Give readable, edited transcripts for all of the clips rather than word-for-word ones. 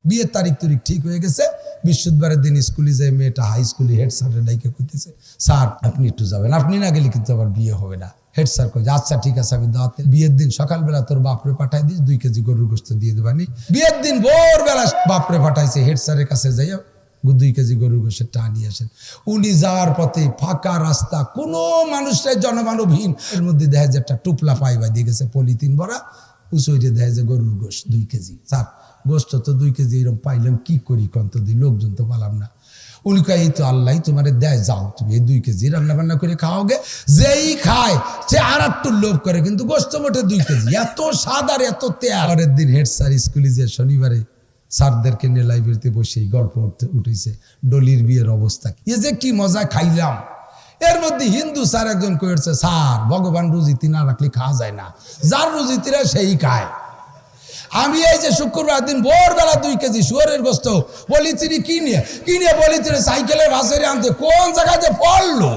বিয়ের তারিখ ঠিক হয়ে গেছে। বৃহস্পতিবারের দিন স্কুলে যায় মেয়েটা হাই স্কুলে হেড স্যারের ডাইকে কইতেছে, স্যার আপনি একটু যাবেন, আপনি না গেলে কিন্তু আবার বিয়ে হবে না। হেড স্যার কয়ে আচ্ছা ঠিক আছে আমি দাওয়াতে বিয়ের দিন সকালবেলা তোর বাপরে পাঠাই দিস, 2 কেজি গরুর গোশত দিয়ে দেবানি। বিয়ের দিন ভোরবেলা বাপরে পাঠাইছে, হেড স্যারের কাছে যাইয়া 2 কেজি গরুর গোশত টা নিয়ে আসেন। উনি যাওয়ার পথে ফাঁকা রাস্তা, কোনো মানুষের জনমানবহীন, এর মধ্যে দেখা যায় একটা টুপলা পাইবা দিয়ে গেছে পলিথিন ভরা, উঁচুইটে দেখা যায় গরুর গোশত 2 কেজি। স্যার গোশত তো 2 কেজি এরকম পাইলাম, কি করি কন্ত দিই, লোকজন তো পালাম না। উনি কয় এই তো আল্লাহ তোমার দেয়, যাও তুমি এই 2 কেজি রান্না বান্না করে খাওগে। যেই খায় সে আর একটু লোভ করে, কিন্তু গোশত মোটে 2 কেজি, এত স্বাদ আর এত তেল। পরের দিন হেড স্যার স্কুলে যে শনিবারে স্যারদেরকে নিয়ে লাইব্রেরিতে বসে গল্প উঠেছে ডলির বিয়ের অবস্থা, এ যে কি মজা খাইলাম। এর মধ্যে হিন্দু স্যার একজন কয়েছে, স্যার ভগবান রুজিতি না রাখলে খাওয়া যায় না, যার রুজিতিরা সেই খায়। আমি এই যে শুক্রবার দিন ভোরবেলা 2 কেজি শুয়োরের গোশত বলিচিনি কিনে বলিচিনি সাইকেলের ভাসেরে আনতে, কোন জায়গায় যে পড়লো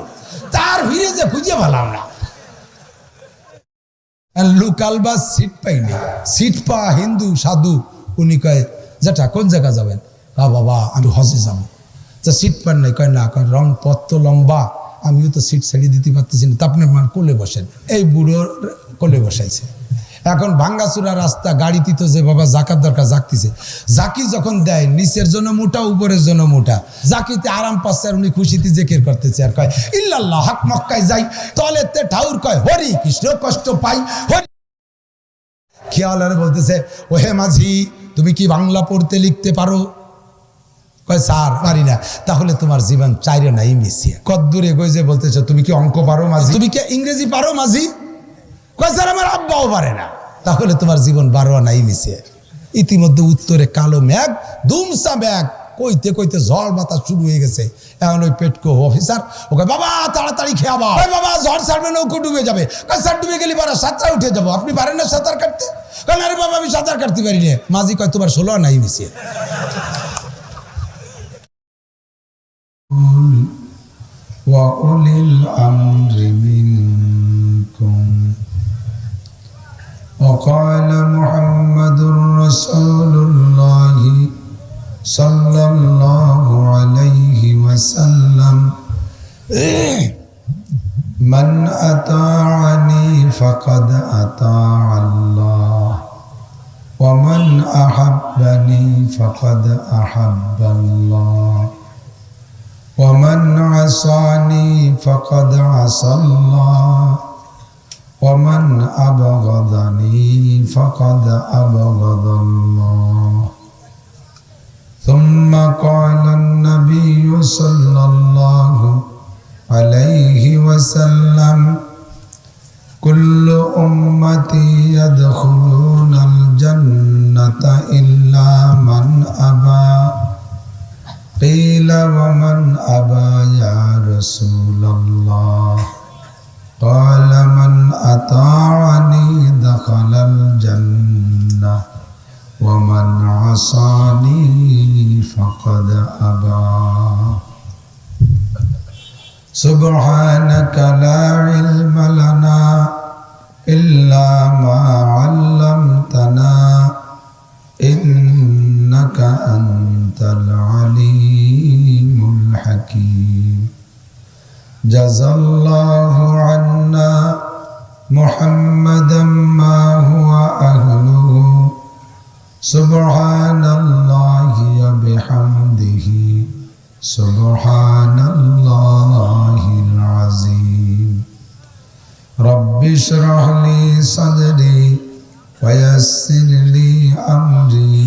তার ভিড়ে যে খুঁজে পেলাম না। লোকাল বাস সিট পাইনি, সিট পা হিন্দু সাধু। উনি কয় যেটা কোন জায়গা যাবেন? বাবা আমি হজে যাবো। তা সিট পান নাই? কয় না, রং পথ তো লম্বা, আমিও তো সিট ছাড়িয়ে দিতে পারতেছি না, তা আপনার মার কোলে বসেন। এই বুড়োর কোলে বসাইছে। এখন ভাঙ্গাচুরা রাস্তা, গাড়িতে তো যে বাবা জাকাত দরকার জাকতিছে, জাকি যখন দেয় নিচের জন্য মোটা উপরের জন্য মোটা, জাকিতে আরাম পাচ্ছে আর উনি খুশিতে জেকের করতেছে আর কয় ইল্লাল্লাহ, হক মক্কায় যাই তলেতে ঠাউর কয় হরি কৃষ্ণ কষ্ট পাই হরি। খেয়াল আর বলতেছে, ওহে মাঝি তুমি কি বাংলা পড়তে লিখতে পারো? কয় স্যার পারি না। তাহলে তোমার জীবন চাইরে নাই মিশিয়ে কদ্দূরে গইছে। বলতেছে তুমি কি অঙ্ক পারো মাঝি? তুমি কি ইংরেজি পারো মাঝি? কয় স্যার আমার আব্বাও পারে না। তাহলে তোমার জীবন 12 নাই মিশিয়ে। ইতিমধ্যে উত্তরে কালো মেঘ, ধুমসা মেঘ, কইতে কইতে ঝড় বাতাস শুরু হয়ে গেছে। এখন ওই পেটকো অফিসার ওকে, বাবা তাড়াতাড়ি খেয়াবা, বাবা ঝড় ছাড়বে, নৌকো ডুবে যাবে। স্যার ডুবে গেলে পরে সাঁতরা উঠে যাবো, আপনি পারেন না সাঁতার কাটতে? কেন আরে বাবা আমি সাঁতার কাটতে পারি না। মাঝি কয় তোমার 16 নাই মিশিয়ে। ওয়াউলিল আমরি মিনকুম وقال محمد رسول الله صلى الله عليه وسلم من أطاعني فقد أطاع الله ومن أحبني فقد أحب الله ومن عصاني فقد عصى الله ومن أبغضني فقد أبغض الله. ثم قال النبي صلى الله عليه وسلم كل أمتي يدخلون الجنة إلا من أبى. قيل ومن أبى يا رسول الله؟ قال من أطاعني دخل الجنة ومن عصاني فقد أبى. سبحانك لا علم لنا إلا ما علمتنا إنك أنت العليم الحكيم. جزى الله عنا محمدا ما هو أهله. سبحان الله وبحمده سبحان الله العظيم. رب اشرح لي صدري ويسر لي أمري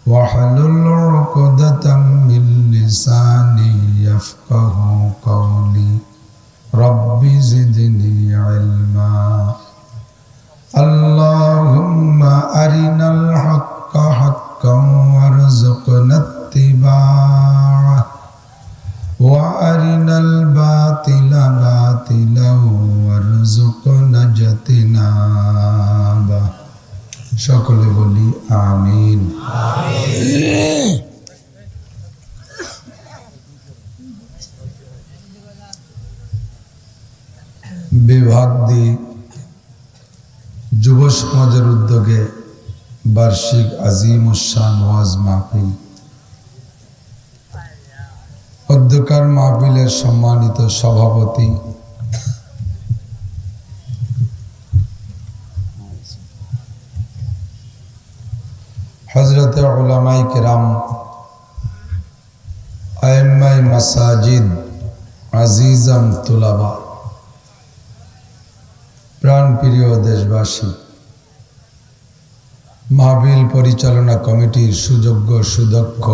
واحلل عقدة من لساني يفقه قولي. رب زدني علما. اللهم أرنا الحق حقا وارزقنا اتباعه وأرنا الباطل باطلا وارزقنا اجتنابه. সকলে বলি আমিন। বার্ষিক আজিমুশান ওয়াজ মাহফিল, অধ্যকার মাহফিলের সম্মানিত সভাপতি হযরতে উলামায়ে কেরাম, আইম্মায়ে মাসাজিদ, আজিজাম তুলাবা, প্রাণপ্রিয় দেশবাসী, মাহফিল পরিচালনা কমিটির সুযোগ্য সুদক্ষ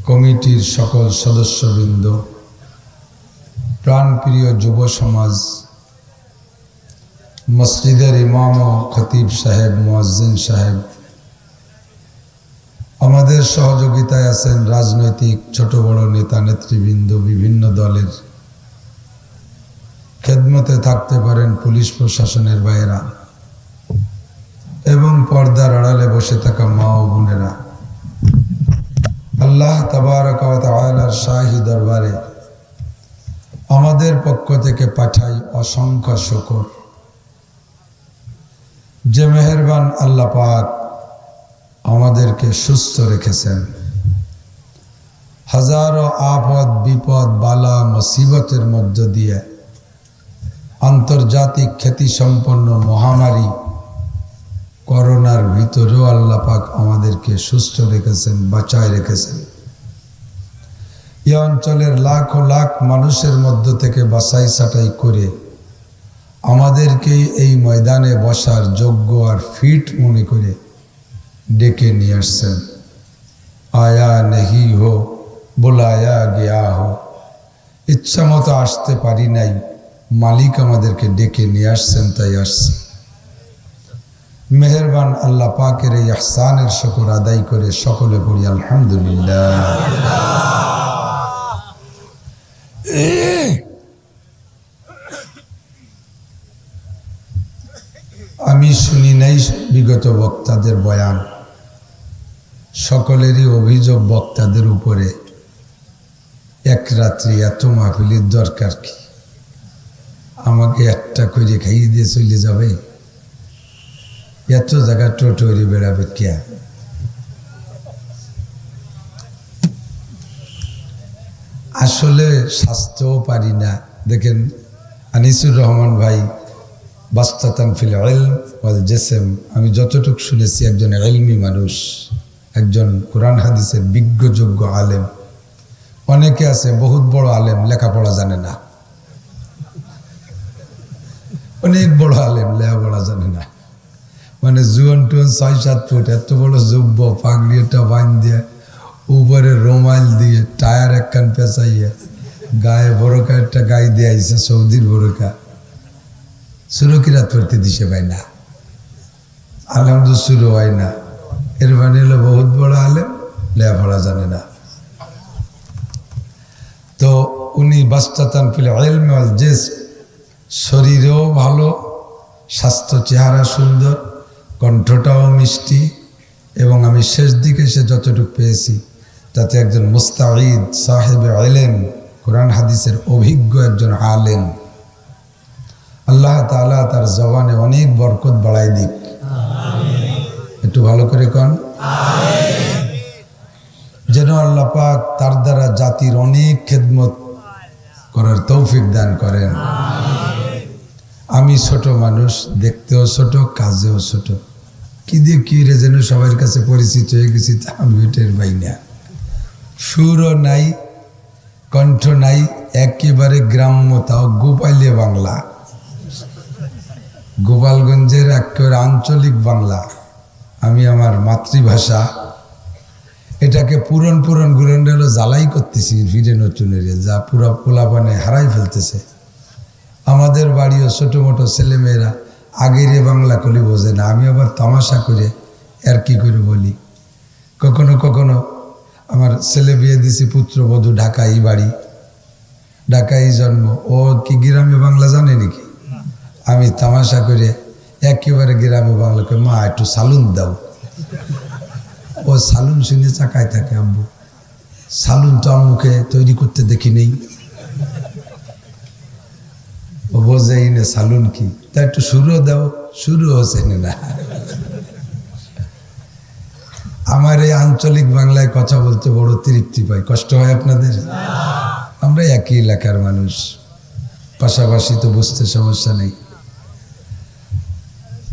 কমিটির সকল সদস্যবৃন্দ, প্রাণপ্রিয় যুব সমাজ, মসজিদের ইমাম ও খতিব সাহেব, মুয়াজ্জিন সাহেব, আমাদের সহযোগিতায় আছেন রাজনৈতিক ছোট বড় নেতা নেতৃবৃন্দ, বিভিন্ন দলের খেদমতে থাকতে পারেন পুলিশ প্রশাসনের ভাইয়েরা এবং পর্দার আড়ালে বসে থাকা মা ও বোনেরা, আল্লাহ তাবারক ওয়া তাআলার শাহী দরবারে আমাদের পক্ষ থেকে পাঠাই অসংখ্য শুকর যে মেহেরবান আল্লাহ পাক আমাদেরকে সুস্থ রেখেছেন। হাজারো আপদ বিপদ বালা মুসিবতের মধ্য দিয়ে আন্তর্জাতিক খ্যাতিসম্পন্ন মহামারী করোনার ভিতরেও আল্লাহ পাক আমাদেরকে সুস্থ রেখেছেন, বাঁচায় রেখেছেন। এই অঞ্চলের লাখো লাখ মানুষের মধ্য থেকে বাছাই ছাঁটাই করে আমাদেরকে এই ময়দানে বসার যোগ্য আর ফিট মনে করে ডেকে নিয়ে আসছেন। আয়া নেহি হো বোলায়া গিয়া হো, ইচ্ছা মতো আসতে পারি নাই, মালিক আমাদেরকে ডেকে নিয়ে আসছেন, তাই আসছি। মেহেরবান আল্লাহ পাকের এই ইহসানের শুকর আদায় করে সকলে পড়ি আলহামদুলিল্লাহ। আমি শুনি নাই বিগত বক্তাদের বয়ান, সকলেরই অভিযোগ বক্তাদের উপরে এক রাত্রি এত মাহফিলের দরকার কি? আমাকে একটা করে খাইয়ে দিয়ে চলে যাবে? এত জায়গা টোটরি বেড়াবে কে? আসলে স্বাস্থ্যও পারি না। দেখেন আনিসুর রহমান ভাই বাস্তাতান ফিল ইলম ওয়াল জিসম, আমি যতটুকু শুনেছি একজন ইলমি মানুষ, একজন কোরআন হাদিসের বিজ্ঞ যোগ্য আলেম। অনেকে আছে বহুত বড় আলেম, লেখাপড়া জানে না, অনেক বড় আলেম, লেখাপড়া জানে না। মানে জুয়ান টুয়ান ৬-৭ ফুট এত বড় জুব্ব, পাগড়িটা বাঁধ দিয়ে, উপরে রোমাইল দিয়ে, টায়ার একখান পেঁচাইয়া, গায়ে বড়কা একটা গায়ে দিয়ে আইসে, সৌদির বড়কা, সুরকিরাত পড়তে দিছে পাই না, আলেম তো শুরু হয় না। এর মানে হলো বহুত বড় আলেম, লেখাপড়া জানে না। তো উনি বাস্তাতান ফিল ইলমি ওয়াল জিসম, শরীরেও ভালো, স্বাস্থ্য চেহারা সুন্দর, কণ্ঠটাও মিষ্টি, এবং আমি শেষ দিকে সে যতটুকু পেয়েছি তাতে একজন মুস্তাঈদ সাহেবে ইলম, কোরআন হাদিসের অভিজ্ঞ একজন আলেম। আল্লাহ তাআলা তার জবানে অনেক বরকত বাড়াই দিক। একটু ভালো করে কন আমিন। যেন আল্লাহ পাক তার দ্বারা জাতির অনেক খেদমত করার তৌফিক দান করেন। আমি ছোট মানুষ, দেখতেও ছোট, কাজেও ছোট, কি দিয়ে কি রে যেন সবার কাছে পরিচিত হয়ে গেছি, তা আমি টের পাই না। সুরও নাই, কণ্ঠ নাই, একেবারে গ্রাম্য, তাও গোপালীয় বাংলা, গোপালগঞ্জের একেবারে আঞ্চলিক বাংলা। আমি আমার মাতৃভাষা এটাকে পুরন গুরন হলো জ্বালাই করতেছি ফিরে নতুনের, যা পুরা পোলাপানে হারাই ফেলতেছে। আমাদের বাড়িও ছোটো মোটো ছেলেমেয়েরা আগের বাংলা কলি বোঝে না। আমি আবার তামাশা করে আর কি করে বলি, কখনো কখনো আমার ছেলে বিয়ে দিছি, পুত্রবধূ ঢাকাই বাড়ি, ঢাকাই জন্ম, ও কি গ্রামে বাংলা জানে নাকি? আমি তামাশা করে একেবারে গ্রামে বাংলা করে, মা একটু সালুন দাও। ও সালুন শুনে চাকায় থাকে, আব্বু সালুন তো আম্মুকে তৈরি করতে দেখি নেই, ও বোঝেই না সালুন কি, তা একটু সুরও দাও, সুরও চেনে না। আমার এই আঞ্চলিক বাংলায় কথা বলতে বড় তৃপ্তি পাই। কষ্ট হয় আপনাদের? আমরা একই এলাকার মানুষ, পাশাপাশি তো বুঝতে সমস্যা নেই।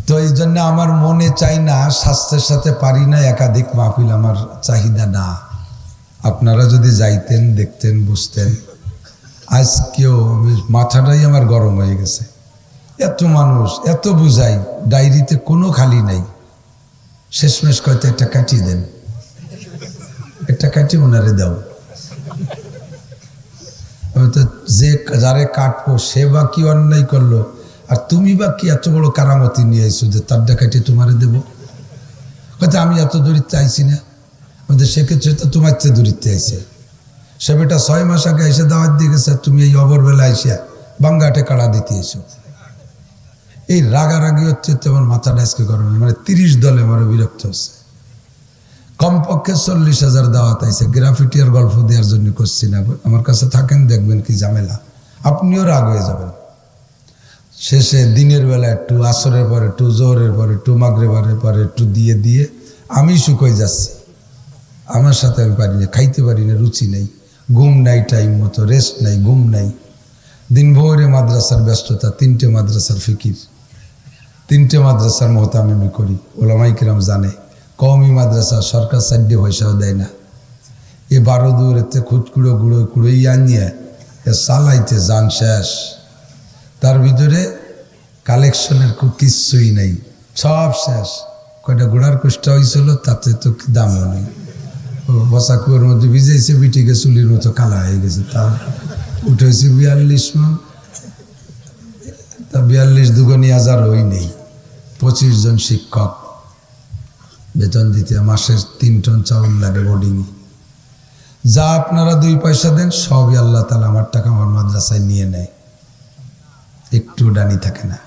তো এই জন্য আমার মনে চাই না, স্বাস্থ্যের সাথে পারি না একাধিক মাহফিল, আমার চাহিদা না। আপনারা যদি যাইতেন, দেখতেন, বুঝতেন। আজকেও মাথাটাই আমার গরম হয়ে গেছে। এত মানুষ, এত বুঝাই, ডায়েরিতে কোনো খালি নাই। শেষমেশ কয়তো একটা কাটিয়ে দেন, একটা কাটিয়ে ওনারে দাও। তো যে যারে কাটবো সে বা কি অন্যায় করলো, আর তুমি বা কি এত বড় কারামতি নিয়ে আইছো যে তার ডাকাটি তোমারে দেব? হয়তো আমি এত দূরিতে আইছি না, আমাদের সেক্ষেত্রে তো তোমার চেয়ে দূরিতে আইছে। সে বেটা 6 মাস আগে এসে দাওয়াত দিয়ে গেছে, তুমি এই অবরবেলা আইসিয়া বাঙ্গাটে কাড়া দিতে এসো। এই রাগারাগি হচ্ছে তেমন মাথাটা আজকে গরম, মানে 30 দলে আমার বিরক্ত হচ্ছে। কমপক্ষে 40,000 দাওয়াত আইছে, গ্রাফিটি আর গল্প দেওয়ার জন্য করছি না। আমার কাছে থাকেন, দেখবেন কি ঝামেলা, আপনিও রাগ হয়ে যাবেন। শেষে দিনের বেলা একটু, আসরের পরে একটু, জোহরের পরে একটু, মাগরিবের পরে একটু দিয়ে দিয়ে আমি শুকোয় যাচ্ছি। আমার সাথে আমি পারি না, খাইতে পারি না, রুচি নেই, ঘুম নাই, টাইম মতো রেস্ট নাই, ঘুম নাই। দিন ভোরে মাদ্রাসার ব্যস্ততা, 3টে মাদ্রাসার ফিকির, 3টে মাদ্রাসার মোহতামিমি করি। ওলামাই কিরাম জানে, কওমি মাদ্রাসা সরকার 4 পয়সাও দেয় না। এ 12 দূরেতে খুচকুড়ো গুঁড়ো কুড়োই আনিয়ে এ চালাইতে যান শেষ। তার ভিতরে কালেকশনের কিচ্ছুই নেই, সব শেষ। কয়টা গুড়ার কষ্ট হয়েছিল, তাতে তো দামও নেই। বসা কুয়োর মধ্যে ভিজেছে, বিটিকে চুলির মতো কালা হয়ে গেছে। তা উঠেছে 42 মন, তা 42 দুগুনি 1000 ওই নেই। 25 জন শিক্ষক বেতন দিতে মাসের 3 টন চাউল লাগে বোর্ডিংয়ে। যা আপনারা 2 পয়সা দেন সবই আল্লাহ তাআলা আমার টাকা আমার মাদ্রাসায় নিয়ে নেয়। একটু ডানি থাকে না,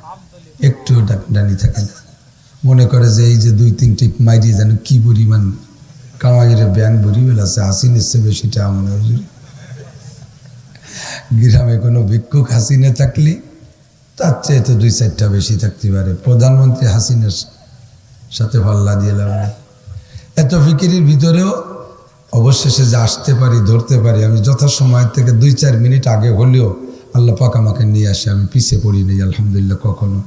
একটু ডানি থাকে না। মনে করে যে এই যে 2-3 টিপ মাইরি যেন কি পরিমাণ কামাইরে ব্যান ভরি বেলাছে, হাসিনের চেয়ে বেশিটা মনে হয়। গ্রামে কোনো ভিক্ষুক হাসিনে থাকলে তার চেয়ে তো 2-4টা বেশি থাকতে পারে। প্রধানমন্ত্রী হাসিনের সাথে পাল্লা দিয়ে লাভ নেই। এত ফিকিরের ভিতরেও অবশেষে যে আসতে পারি, ধরতে পারি, আমি যথাসময় থেকে 2-4 মিনিট আগে হলেও আল্লাহ পাক আমাকে নিয়ে আসে। আমি পিছিয়ে পড়ি নেই আলহামদুলিল্লাহ। কখনো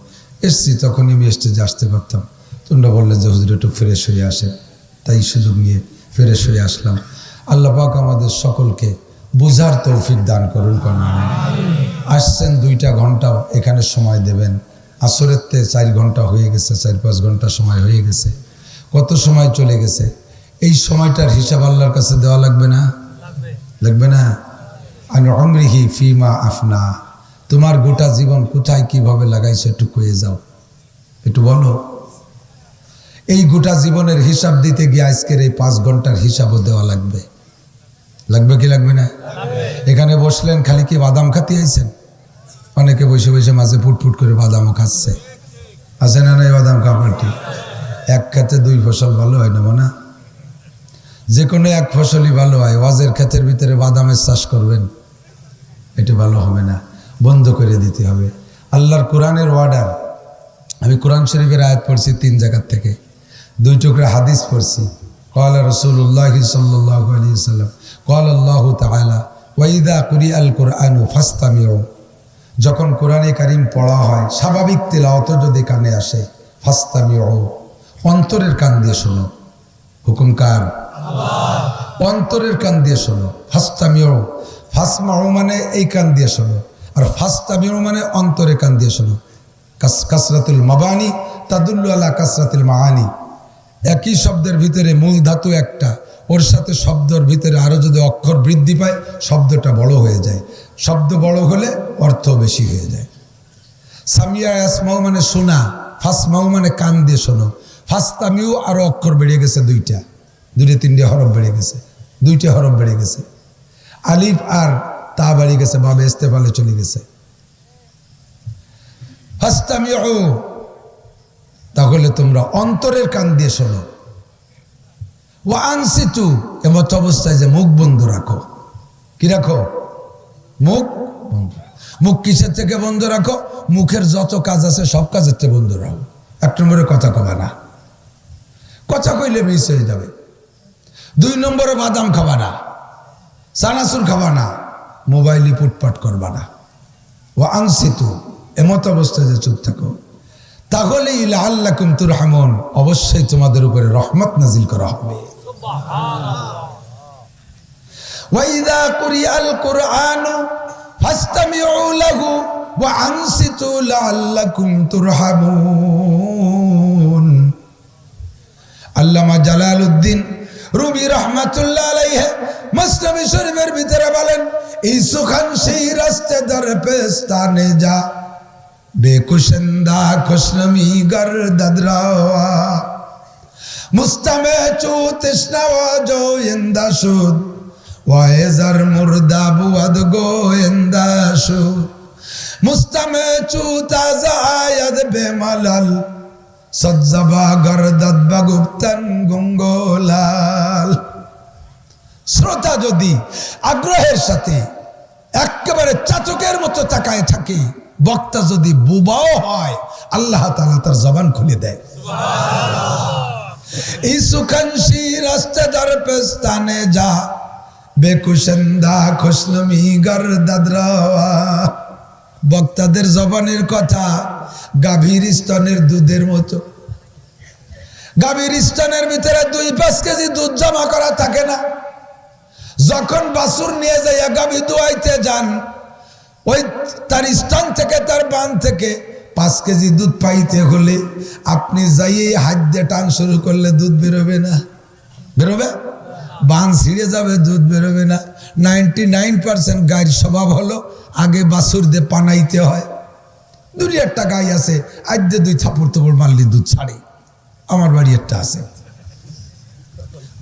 এসছি তখনই আমি স্টেজে আসতে পারতাম। তোমরা বললে যে হুজুর একটু ফ্রেশ হয়ে আসে, তাই সুযোগ নিয়ে ফ্রেশ হয়ে আসলাম। আল্লাহ পাক আমাদের সকলকে বোঝার তৌফিক দান করুন। আসছেন 2টা ঘন্টা এখানে সময় দেবেন, আসরের 4 ঘন্টা হয়ে গেছে, 4-5 ঘন্টা সময় হয়ে গেছে। কত সময় চলে গেছে, এই সময়টার হিসাব আল্লাহর কাছে দেওয়া লাগবে না? লাগবে না? আন উমরিহি ফিমা আফনা, তোমার গোটা জীবন কোথায় কিভাবে লাগাইছো একটু কয়ে যাও, একটু বলো। এই গোটা জীবনের হিসাব দিতে গিয়ে আজকের এই 5 ঘন্টার হিসাবও দেওয়া লাগবে। লাগবে কি লাগবে না? এখানে বসলেন খালি কি বাদাম খাতে আইছেন? অনেকে বসে বসে মাঝে ফুটফুট করে বাদামও খাচ্ছে, আছে না? নাই বাদাম খাবারটি এক খেতে 2 ফসল ভালো হয় না মানা? যে কোনো এক ফসলই ভালো হয়। ওয়াজের ক্ষেতের ভিতরে বাদামের চাষ করবেন, এটা ভালো হবে না, বন্ধ করে দিতে হবে। আল্লাহর কোরআনের অর্ডার। আমি কোরআন শরীফের আয়াত পড়ছি 3 জায়গার থেকে, 2 টুকরা হাদিস পড়ছি। ক্বালা রাসূলুল্লাহি সাল্লাল্লাহু আলাইহি ওয়াসাল্লাম, ক্বালা আল্লাহু তাআলা ওয়া ইযা কুরিআল কুরআনু ফাসতামিউ, যখন কোরআনে কারীম পড়া হয়, স্বাভাবিক তেলাওয়াত যদি কানে আসে, ফাসতামিউ, অন্তরের কান দিয়ে শোনো। হুকুম কার? আল্লাহ। অন্তরের কান দিয়ে শোনো। ফাসতামিউ, ফাসমাউ মানে এই কান দিয়ে শোনো, আর ফাসতামিউ মানে অন্তরে কান দিয়ে শোনো। কাসরাতুল মাবানি তাদুল্লু আলা কাসরাতিল মাআনি। একই শব্দের ভিতরে মূল ধাতু একটা, ওর সাথে শব্দের ভিতরে আরো যদি অক্ষর বৃদ্ধি পায় শব্দটা বড় হয়ে যায়। শব্দ বড় হলে অর্থ বেশি হয়ে যায়। সামিয়া ইয়াসমাউ মানে শোনা, ফাসমাউ মানে কান দিয়ে শোনো। ফাসতামিউ আরো অক্ষর বেড়ে গেছে, 2-3টে হরফ বেড়ে গেছে, 2টে হরফ বেড়ে গেছে। আলিফ আর তা বেড়ে গেছে, বাবে ইস্তেফালে চলে গেছে। ফাসতামিউ, তাহলে তোমরা অন্তরের কান দিয়ে শোনো। ওয়া আনসিতু, এমত অবস্থায় যে মুখ বন্ধ রাখো। কি রাখো? মুখ বন্ধ। মুখ কিসের থেকে বন্ধ রাখো? মুখের যত কাজ আছে সব কাজের থেকে বন্ধ রাখো। 1 নম্বরে কথা কবা না, কথা কইলে মিস হয়ে যাবে। 2 নম্বরে বাদাম খাবা না, চানাচুর খাবা না, মোবাইলে পুটপাট করবা না। ও আনসিতু, এমত অবস্থায় যে চুপ থাকো, তাহলে লাআল্লাকুম তুরহামুন, অবশ্যই তোমাদের উপরে রহমত নাজিল করা হবে। ওয়া ইযা কুরিআল কুরআনু ফাসতামিউ লাহু ওয়া আনসিতু লাআল্লাকুম তুরহামুন। আল্লামা জালালউদ্দিন রুমি রহমাতুল্লাহ আলাইহি মুসনাদ শরীফের ভিতরে বলেন, এই সুখান সেই রাস্তে দর পেস্তানে যা, বেকুশন্দা খুশনমি গর্দদরাওয়া, মুস্তামে চু তৃষ্ণাওয়া জো ইন্দা শুদ, ওয়াইজার মুর্দা বুয়াদ গোয়েন্দা শুদ, মুস্তামে চু তাজা আয়াদ বেমালাল, সজ্জবা গর্দদ বাগুপ্তন গুঙ্গোলাল। শ্রোতা যদি আগ্রহের সাথে একেবারে চাতকের মতো তাকায় থাকে, বক্তা যদি বুবাও হয়, আল্লাহ তাআলা তার জবান খুলে দেয়। এই সুখানশি রাস্তা দর পেস্তানে যা, বেকুশন্দা খুশনমি গর্দদরাওয়া। বক্তাদের জবানের কথা গাভীর স্তনের দুধের মতো। গাভীর স্তনের ভিতরে 2-5 কেজি দুধ জমা করা থাকে না। যখন বাছুর নিয়ে যাইয়া গাভী দুয়াইতে যান, ওই তার স্তন থেকে, তার বান থেকে 5 কেজি দুধ পাইতে হলে আপনি যাইয়ে হাত দিয়ে টান শুরু করলে দুধ বেরোবে না। বেরোবে? বান ছিঁড়ে যাবে, দুধ বেরোবে না। 99% গায়ের স্বভাব হলো আগে বাছুর দিয়ে পানাইতে হয়। 2-1টা গাই আছে, আজ দিয়ে 2 থাপড় থাপড় মারলে দুধ ছাড়ে। আমার বাড়ি একটা আছে,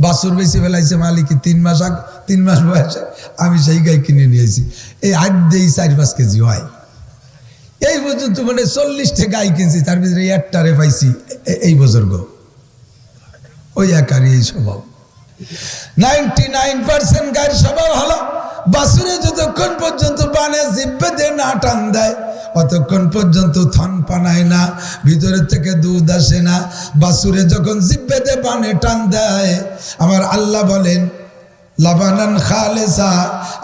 বাছুর বেশি ফেলাইছে মালিক 3 মাস বয়সে, আমি সেই গাই কিনে নিয়েছি। এই আজ দিয়ে 4-5 কেজি হয়। এই পর্যন্ত মানে 40টা গাই কিনছি, তার ভিতরে একটারে পাইছি এই বুজুর্গ। ওই একারই এই স্বভাব। 99% গায়ের স্বভাব হলো বাছুরে যতক্ষণ পর্যন্ত বানে জিব্বে দিয়ে না টান দেয়, অতক্ষণ পর্যন্ত থন পানায় না, ভিতরের থেকে দুধ আসে না। বাছুরে যখন জিব্বে দিয়ে বানে টান দেয়, আমার আল্লাহ বলেন লাবানান খালেসা,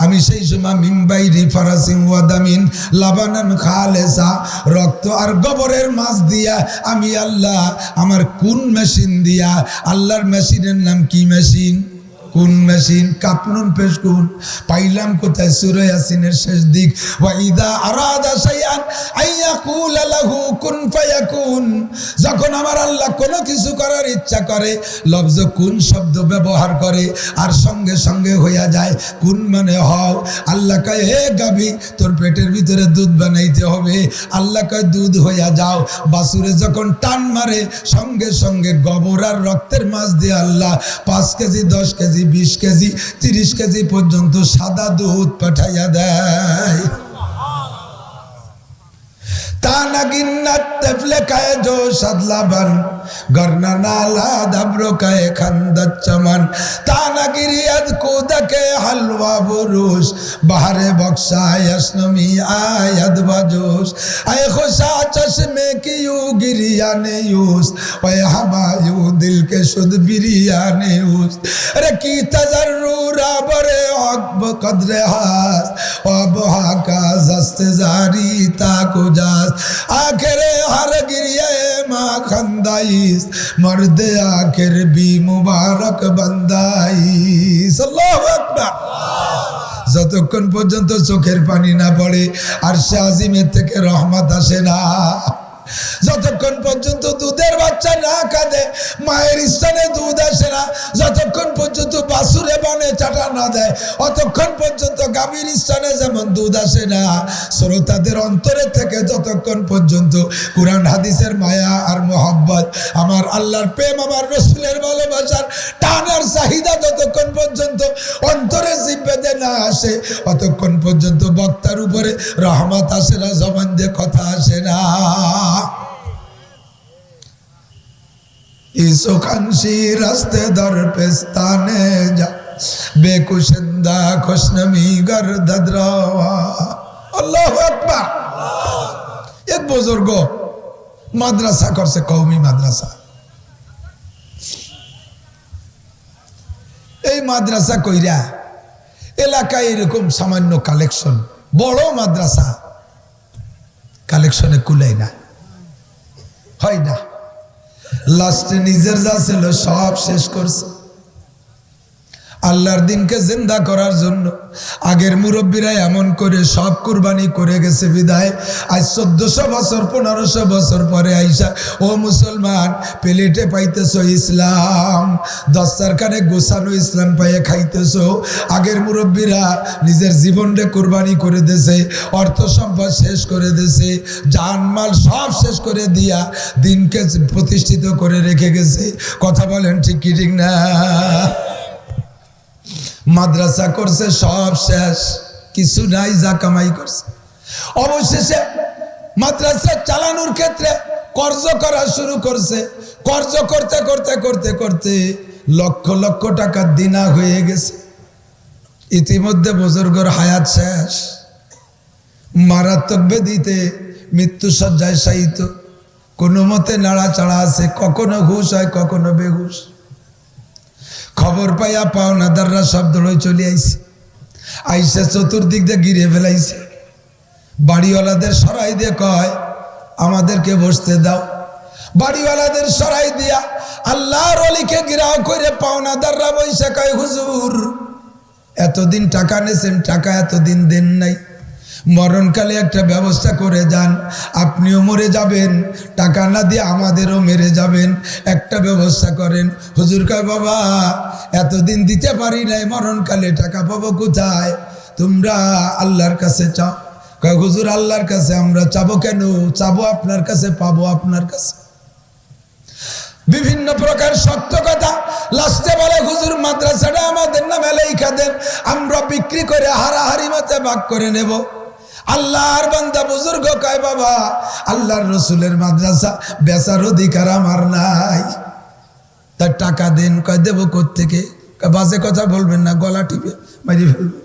আমি সেই সময় মিমবাইরি ফারাসিম ওয়াদামিন, লাবানান খালেসা, রক্ত আর গোবরের মাছ দিয়া আমি আল্লাহ আমার কোন মেশিন দিয়া, আল্লাহর মেশিনের নাম কি মেশিন? কোন মেশিন? কাপনুন পেশ কোন পাইলাম কোথায়? সূরা ইয়াসিনের শেষ দিক। ওয়া ইদা আরাদা শাইআন আইয়াকুলা লাহু কুন ফায়াকুন, যখন আমার আল্লাহ কোনো কিছু করার ইচ্ছা করে, লফজ কুন শব্দ ব্যবহার করে আর সঙ্গে সঙ্গে হইয়া যায়। কুন মানে হও। আল্লাহ কয় হে গাভী, তোর পেটের ভিতরে দুধ বানাইতে হবে। আল্লাহ কয় দুধ হইয়া যাও। বাছুরে যখন টান মারে, সঙ্গে সঙ্গে গোবর আর রক্তের মাছ দিয়ে আল্লাহ 5 কেজি 10 কেজি 20 কেজি 30 কেজি পর্যন্ত সাদা দুধ পাঠাইয়া দেয়। ताना गिन्नत तफले कहे जो सदलाबन गरना नाला दबरो कहे खंदत चमन ताना गिरियत कूद के हलवा बुरुष बहरे बक्सा यशनमी आयद बजोश ऐ खुशा चश्मे की यू गिरिया ने यूस वह हमायू दिल के शुद्ध बिरिया ने यूस अरे की तजर्रुरा बरे हक कदरे हास अब हाका जस्त जारी ताको जास आखिरे हर गिरिया माँ खंदाइस मर्द आखिर भी मुबारक बंदाइस अल्लाहु अकबर যতক্ষণ পর্যন্ত চোখের পানি না পড়ে আরশে আজিমের থেকে রহমত আসে না যতক্ষণ পর্যন্ত দুধের বাচ্চা না কাঁদে মায়ের স্তনে দুধ আসে না যতক্ষণ পর্যন্ত বাছুরে বনে চাটা না দেয় অতক্ষণ পর্যন্ত গাভীর স্তনে যেমন দুধ আসে না শ্রোতাদের অন্তরে থেকে যতক্ষণ পর্যন্ত কুরআন হাদিসের মায়া আর মোহাব্বত আমার আল্লাহর প্রেম আমার রাসূলের ভালোবাসার টান আর চাহিদা যতক্ষণ পর্যন্ত অন্তরে জিব্বাতে না আসে অতক্ষণ পর্যন্ত বক্তার উপরে রহমত আসে না জবান দিয়ে কথা আসে না इसुखंशी रास्ते दर पेस्ताने जा बेकुशिंदा खुशनमी गर ददरावा अल्लाहु अकबर एक बुजुर्ग माद्रासा कर से कौमी माद्रासा এই মাদ্রাসা কইরা এলাকায় এরকম সামান্য কালেকশন, বড় মাদ্রাসা কালেকশনে কুলাই না, হয় না। লাস্টে নিজের যা ছিল সব শেষ করছে আল্লাহর দিনকে জিন্দা করার জন্য। আগের মুরব্বীরা এমন করে সব কুরবানি করে গেছে বিদায় আজ 1400 বছর 1500 বছর পরে আইসা ও মুসলমান প্লেটে পাইতেছো ইসলাম, দস্তারখানে গোছানো ইসলাম পাইয়ে খাইতেছো। আগের মুরব্বীরা নিজের জীবনটা কুরবানি করে দিয়েছে, অর্থ সম্পদ শেষ করে দিয়েছে, জানমাল সব শেষ করে দিয়া দিনকে প্রতিষ্ঠিত করে রেখে গেছে। কথা বলেন ঠিক কি ঠিক না? মাদ্রাসা করছে সব শেষ, কিছু নাই, যা কামাই করছে। অবশেষে মাদ্রাসা চালানোর ক্ষেত্রে কর্জ করা শুরু করছে। কর্জ করতে করতে করতে করতে লক্ষ লক্ষ টাকা দিনা হয়ে গেছে। ইতিমধ্যে বুজুর্গর হায়াত শেষ, মারাত্মক ব্যাধিতে মৃত্যু শয্যায় শায়িত, কোনো মতে নাড়াচাড়া আছে, কখনো হুশ হয় কখনো বেহুশ। খবর পাইয়া পাওনাদাররা সব দৌড়ে চলে আইছে, আইসে চতুর্দিক দিয়ে ঘিরে ফেলাইছে। বাড়িওয়ালাদের সরাই দিয়ে কয় আমাদেরকে বসতে দাও। বাড়িওয়ালাদের সরাই দিয়া আল্লাহর ওলিকে ঘিরাও করে পাওনাদাররা বইসা কয় হুজুর এতদিন টাকা নেছেন, টাকা এতদিন দেন নাই, মরণকালে একটা ব্যবস্থা করে যান, আপনিও মরে যাবেন, টাকা না দিয়ে আমাদেরও মেরে যাবেন, একটা ব্যবস্থা করেন। হুজুর কয় বাবা এতদিন দিতে পারি নাই, মরণকালে টাকা পাবো কোথায়? তোমরা আল্লাহর কাছে চাও। কয় হুজুর আল্লাহর কাছে আমরা চাবো কেন? চাবো আপনার কাছে, পাবো আপনার কাছে। বিভিন্ন প্রকার সত্য কথা। লাস্টে বলে হুজুর মাদ্রাসাটা আমাদের নামে লেখা দেন, আমরা বিক্রি করে হারাহারি মতে ভাগ করে নেব। আল্লাহর বান্দা বুজুর্গ কয় বাবা আল্লাহর রসুলের মাদ্রাসা বেচার অধিকার আমার নাই, তার টাকা দেন। কয় দেবো কোত্থেকে? বাজে কথা বলবেন না, গলা টিপে মারি ফেলবো,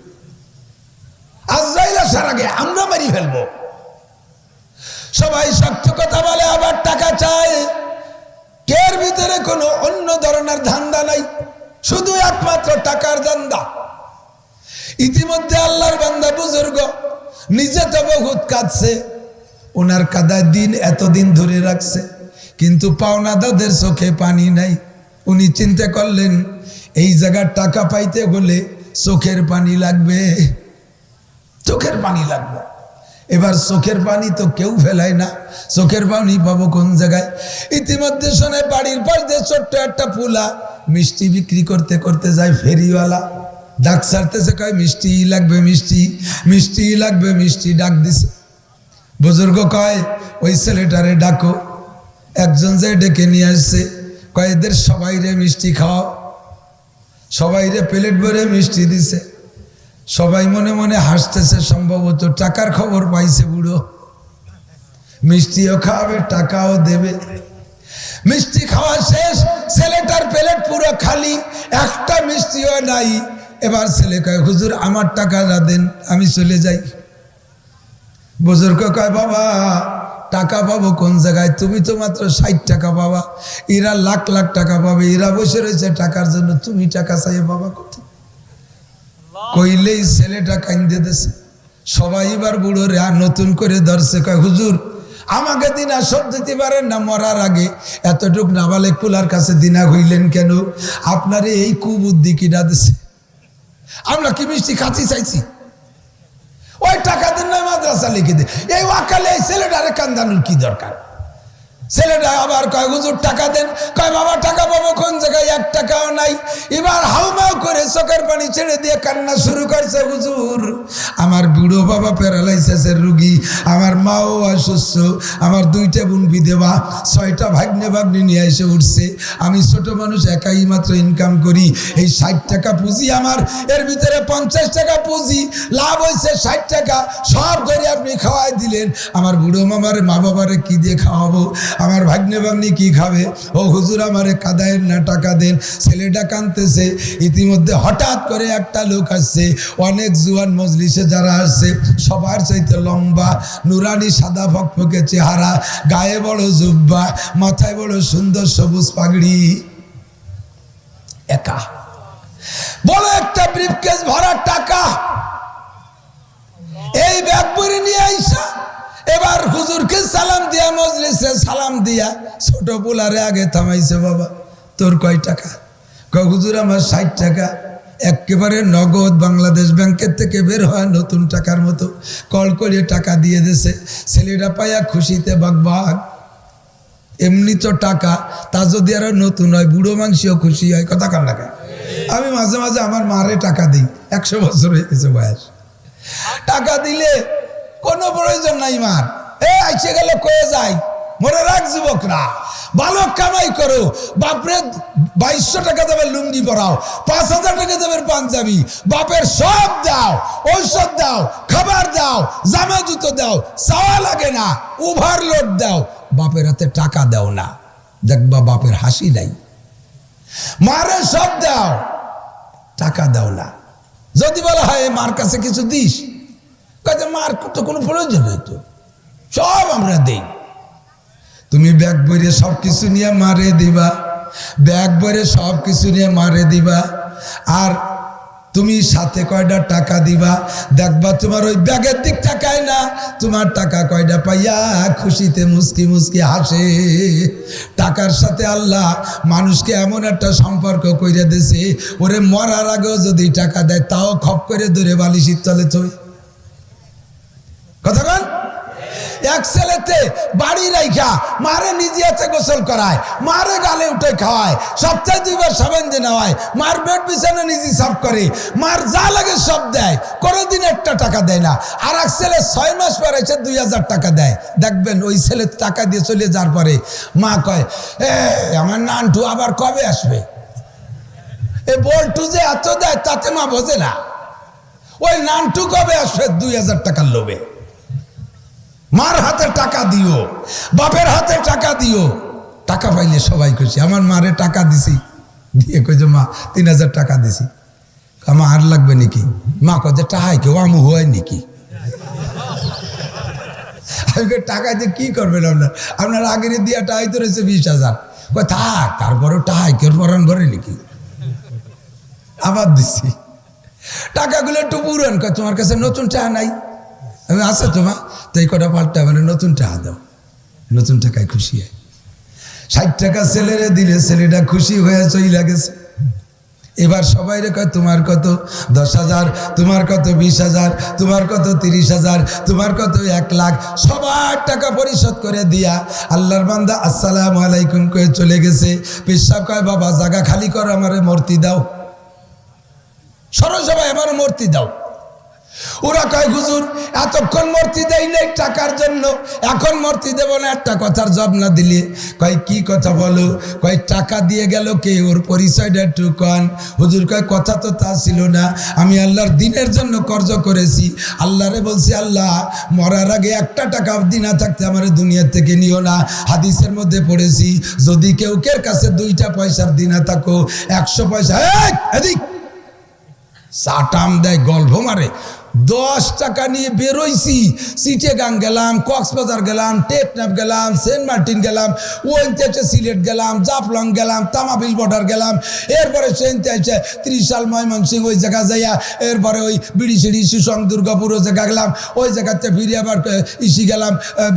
আজরাইল আসার আগে আমরা মারি ফেলবো। সবাই সত্য কথা বলে আবার টাকা চায়, এর ভিতরে কোনো অন্য ধরনের ধান্দা নাই, শুধু একমাত্র টাকার ধান্দা। ইতিমধ্যে আল্লাহর বান্দা বুজুর্গ নিজে তো বহুত কাঁদছে, ওনার কাদায় দিন এতদিন ধরে রাখছে, কিন্তু পাওনাদারদের চোখে পানি নাই। উনি চিন্তা করলেন এই জায়গার টাকা পাইতে হলে চোখের পানি লাগবে, চোখের পানি লাগবে। এবার চোখের পানি তো কেউ ফেলায় না, চোখের পানি পাবো কোন জায়গায়? ইতিমধ্যে শোনে বাড়ির পাশ দিয়ে ছোট্ট একটা পুলা মিষ্টি বিক্রি করতে করতে যায় ফেরিওয়ালা, ডাক ছাড়তেছে, কয় মিষ্টি লাগবে, মিষ্টি মিষ্টি লাগবে, মিষ্টি ডাক দিছে। বুজুর্গ কয় ওই ছেলেটারে ডাকো। একজন যে ডেকে নিয়ে আসছে, কয় এদের সবাই রে মিষ্টি খাও। সবাই রে প্লেট ভরে মিষ্টি দিছে। সবাই মনে মনে হাসতেছে, সম্ভবত টাকার খবর পাইছে বুড়ো, মিষ্টিও খাওয়াবে টাকাও দেবে। মিষ্টি খাওয়া শেষ, ছেলেটার প্লেট পুরো খালি, একটা মিষ্টিও নাই। এবার ছেলে কয় হুজুর আমার টাকা না দেন, আমি চলে যাই। বুজুর্গ কয় বাবা টাকা পাবো কোন জায়গায়? তুমি তো মাত্র 60 টাকা পাবা, এরা লাখ লাখ টাকা পাবে, এরা বসে রয়েছে টাকার জন্য, তুমি টাকা চাইয়ে বাবা কোথায়? কইলেই ছেলেটা কান্দে দিছে। সবাই এবার বুড়ো রে নতুন করে ধরছে, কয় হুজুর আমাকে দিনা সব দিতে পারেন না, মরার আগে এতটুক নাবালেক পুলার কাছে দিনা হইলেন কেন? আপনারে এই কুবুদ্ধি কিনা দিছে? আমরা কি মিষ্টি খাচ্ছি চাইছি? ওই টাকা দেন না, মাদ্রাসা লিখে দে। এই ওয়াকালে এই ছেলেটারে কান্দানোর কি দরকার? ছেলেটা আবার কয় হুজুর টাকা দেন। কয় বাবা টাকা পাবো কোন জায়গায়? 1 টাকাও নাই। এবার হাউমাউ করে চোখের পানি ছেড়ে দিয়ে কান্না শুরু করছে, হুজুর আমার বুড়ো বাবা প্যারালাইসিসের রুগী, আমার মাও অসুস্থ, আমার 2টা বোন বিধবা, 6টা ভাগ্নে ভাগ্নি নিয়ে এসে উঠছে, আমি ছোট মানুষ একাই মাত্র ইনকাম করি। এই 60 টাকা পুঁজি আমার, এর ভিতরে 50 টাকা পুঁজি, লাভ হয়েছে 60 টাকা, সব ধরে আপনি খাওয়াই দিলেন। আমার বুড়ো মামার মা বাবারে কি দিয়ে খাওয়াবো? আমার ভাগ্নে ভাগ্নি কি খাবে? ও হুজুর আমারে কাদায়ের না, টাকা দেন। ছেলেটা কাঁদতেছে। ইতিমধ্যে হঠাৎ করে একটা লোক আসছে, অনেক জুয়ান মজলিসে যারা আসছে সবার চাইতে লম্বা, নুরানি সাদা ফকফকে চেহারা, গায়ে বড় জুব্বা, মাথায় বড় সুন্দর সবুজ পাগড়ি, একা ব্রিফকেস ভরা টাকা, এই ব্যাগ ভরে নিয়ে আইসা এবার হুজুরকে সালাম দিয়া, মজলিসে সালাম দিয়া ছোট পোলারে আগে থামাইছে। বাবা তোর কয় টাকা? কয় হুজুর আমার 60 টাকা। একেবারে নগদ বাংলাদেশ ব্যাংকের থেকে বের হয় নতুন টাকার মতো কলকলিয়ে টাকা দিয়ে দিয়েছে। ছেলেটা পাইয়া খুশিতে বাগবাগ। এমনি তো টাকা, তা যদি আরো নতুন হয় বুড়ো মাংসিও খুশি হয়। কথা কার লাগে? আমি মাঝে মাঝে আমার মারে টাকা দিই, 100 বছর হয়ে গেছে বয়স। টাকা দিলে কোনো প্রয়োজন নাই মার। আইসে গেলে কয়ে যায়, মনে রাখ যুবকরা, ভালো কামাই করো। বাপরে 2200 টাকা দেবে লুঙ্গি পরাও, 5000 টাকা দেবে পাঞ্জাবি, বাপের সব দাও, ঔষধ দাও, খাবার দাও, জামা জুতো দাও, চাওয়া লাগে না, ওভারলোড দাও, বাপের হাতে টাকা দাও না, দেখবা বাপের হাসি নাই। মারে সব দাও, টাকা দাও না। যদি বলা হয় মার কাছে কিছু দিস, কাজে মার তো কোনো প্রয়োজন নেই, তো সব আমরা দেই। তুমি ব্যাগ ভরে সব কিছু নিয়ে মারে দিবা, ব্যাগ ভরে সব কিছু নিয়ে মারে দিবা, আর তুমি সাথে কয়টা টাকা দিবা, দেখবা তোমার ওই ব্যাগের দিক টাকায় না, তোমার টাকা কয়টা পাইয়া খুশিতে মুস্কি মুস্কি হাসে। টাকার সাথে আল্লাহ মানুষকে এমন একটা সম্পর্ক কইরা দিয়েছে, ওরে মরার আগেও যদি টাকা দেয় তাও খপ করে ধরে বালিশির তলে থই। কথা বল। এক ছেলেতে বাড়ি রাইখা মারে নিজে আছে গোসল করায়, মারে গালে উঠে খাওয়ায়, সপ্তাহে 2 বার সাবান দিয়ে নেওয়ায়, মার বেড বিছানা নিজে সাফ করে, মার যা লাগে সব দেয়, কোনোদিন একটা টাকা দেয় না। আর এক ছেলে 6 মাস পর এসে 2000 টাকা দেয়। দেখবেন ওই ছেলে টাকা দিয়ে চলে যাওয়ার পরে মা কয়, আমার নানটু আবার কবে আসবে? এ বলটু যে এত দেয় তাতে মা বোঝে না, ওই নানটু কবে আসবে 2000 টাকার লোভে। মার হাতে টাকা দিও, বাপের হাতে টাকা দিও, টাকা পাইলে সবাই খুশি। আমার মারে টাকা দিছি, দিয়ে কইছে মা 3000 টাকা দিছি। আমার আর লাগবে নাকি? মা কয়ে টাহাই কেউ আমু হয় নাকি? আমি টাকা দিয়ে কি করবেন আপনার? আপনার আগের দিয়া টাহাই তো রয়েছে 20,000। কয় থাক, তারপরেও টাহাই কেউ পরান ভরে নাকি? আবার দিছি টাকাগুলো একটু পুরান। কয় তোমার কাছে নতুন টাকা নাই? আমি আছে তোমার, তো এই কটা পাল্টা মানে নতুন টাকা দাও, নতুন টাকায় খুশি হয়। 60 টাকা ছেলেরে দিলে ছেলেটা খুশি হয়ে চইলা গেছে। এবার সবাই রে কয় তোমার কত? 10,000, তোমার কত 20,000, তোমার কত 30,000, তোমার কত 1 লাখ। সবার টাকা পরিশোধ করে দিয়া আল্লাহর বান্দা আসসালামু আলাইকুম কয়ে চলে গেছে। পেশাব কয় বাবা জায়গা খালি করো, আমারে মূর্তি দাও, সরো সবাই আমার মূর্তি দাও। ওরা কয় হুজুর এতক্ষণ মূর্তি দেই নাই টাকার জন্য, এখন মূর্তি দেব না। একটা কথার জবাব না দিলে কয় কি কথা বলো? কয় টাকা দিয়ে গেল কে? ওর পরিচয়টা একটু কন। হুজুর কয় কথা তো তা ছিল না, আমি আল্লাহর দিনের জন্য কর্জ করেছি। আল্লাহরে বলছি আল্লাহ মরার আগে 1 টাকা দিনা থাকতে আমার দুনিয়া থেকে নিও না। হাদিসের মধ্যে পড়েছি যদি কেউ কের কাছে 2টা পয়সার দিনা থাকো, 100 পয়সা এদিক চাটাম দেয়, গল্প মারে। 10 টাকা নিয়ে বেরোইছি, চিটাগাং গেলাম, কক্সবাজার গেলাম, টেকনাফ গেলাম, সেন্ট মার্টিন গেলাম, ওইতে সিলেট গেলাম, জাফলং গেলাম, তামাবিল বর্ডার গেলাম, এরপরে সেনতে আছে 30 সাল ময়মনসিংহ ওই জায়গা যাইয়া, এরপরে ওই বিড়িশিড়ি সুসং দুর্গাপুর ওই জায়গা গেলাম, ওই জায়গাতে ফিরে আবার ইসি গেলাম,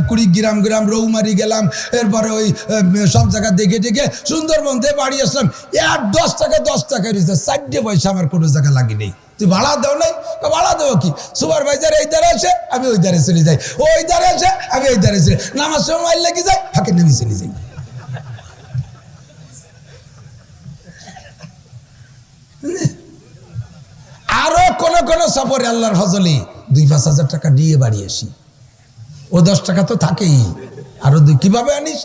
কুড়িগ্রাম গ্রাম রৌমারি গেলাম, এরপরে ওই সব জায়গা দেখে দেখে সুন্দরবন থেকে বাড়ি আসলাম। 10 টাকা 10 টাকা রয়েছে, 4 পয়সা আমার কোনো জায়গা লাগি নেই। তুই ভাড়া দেও নাই? ভাড়া দেবো কি? সুপারভাইজার এই ধারে আছে, আমি ওই ধারে চলে যাই, ওই ধারে আছে, আমি এই ধারে চলে, নামার সময় লেগে যাই, ফাঁকে নেমে চলে যাই। আরো কোন সফরে আল্লাহর ফজলে 2-5 হাজার টাকা দিয়ে বাড়ি আসি। ও 10 টাকা তো থাকেই, আরো 2 কিভাবে আনিস?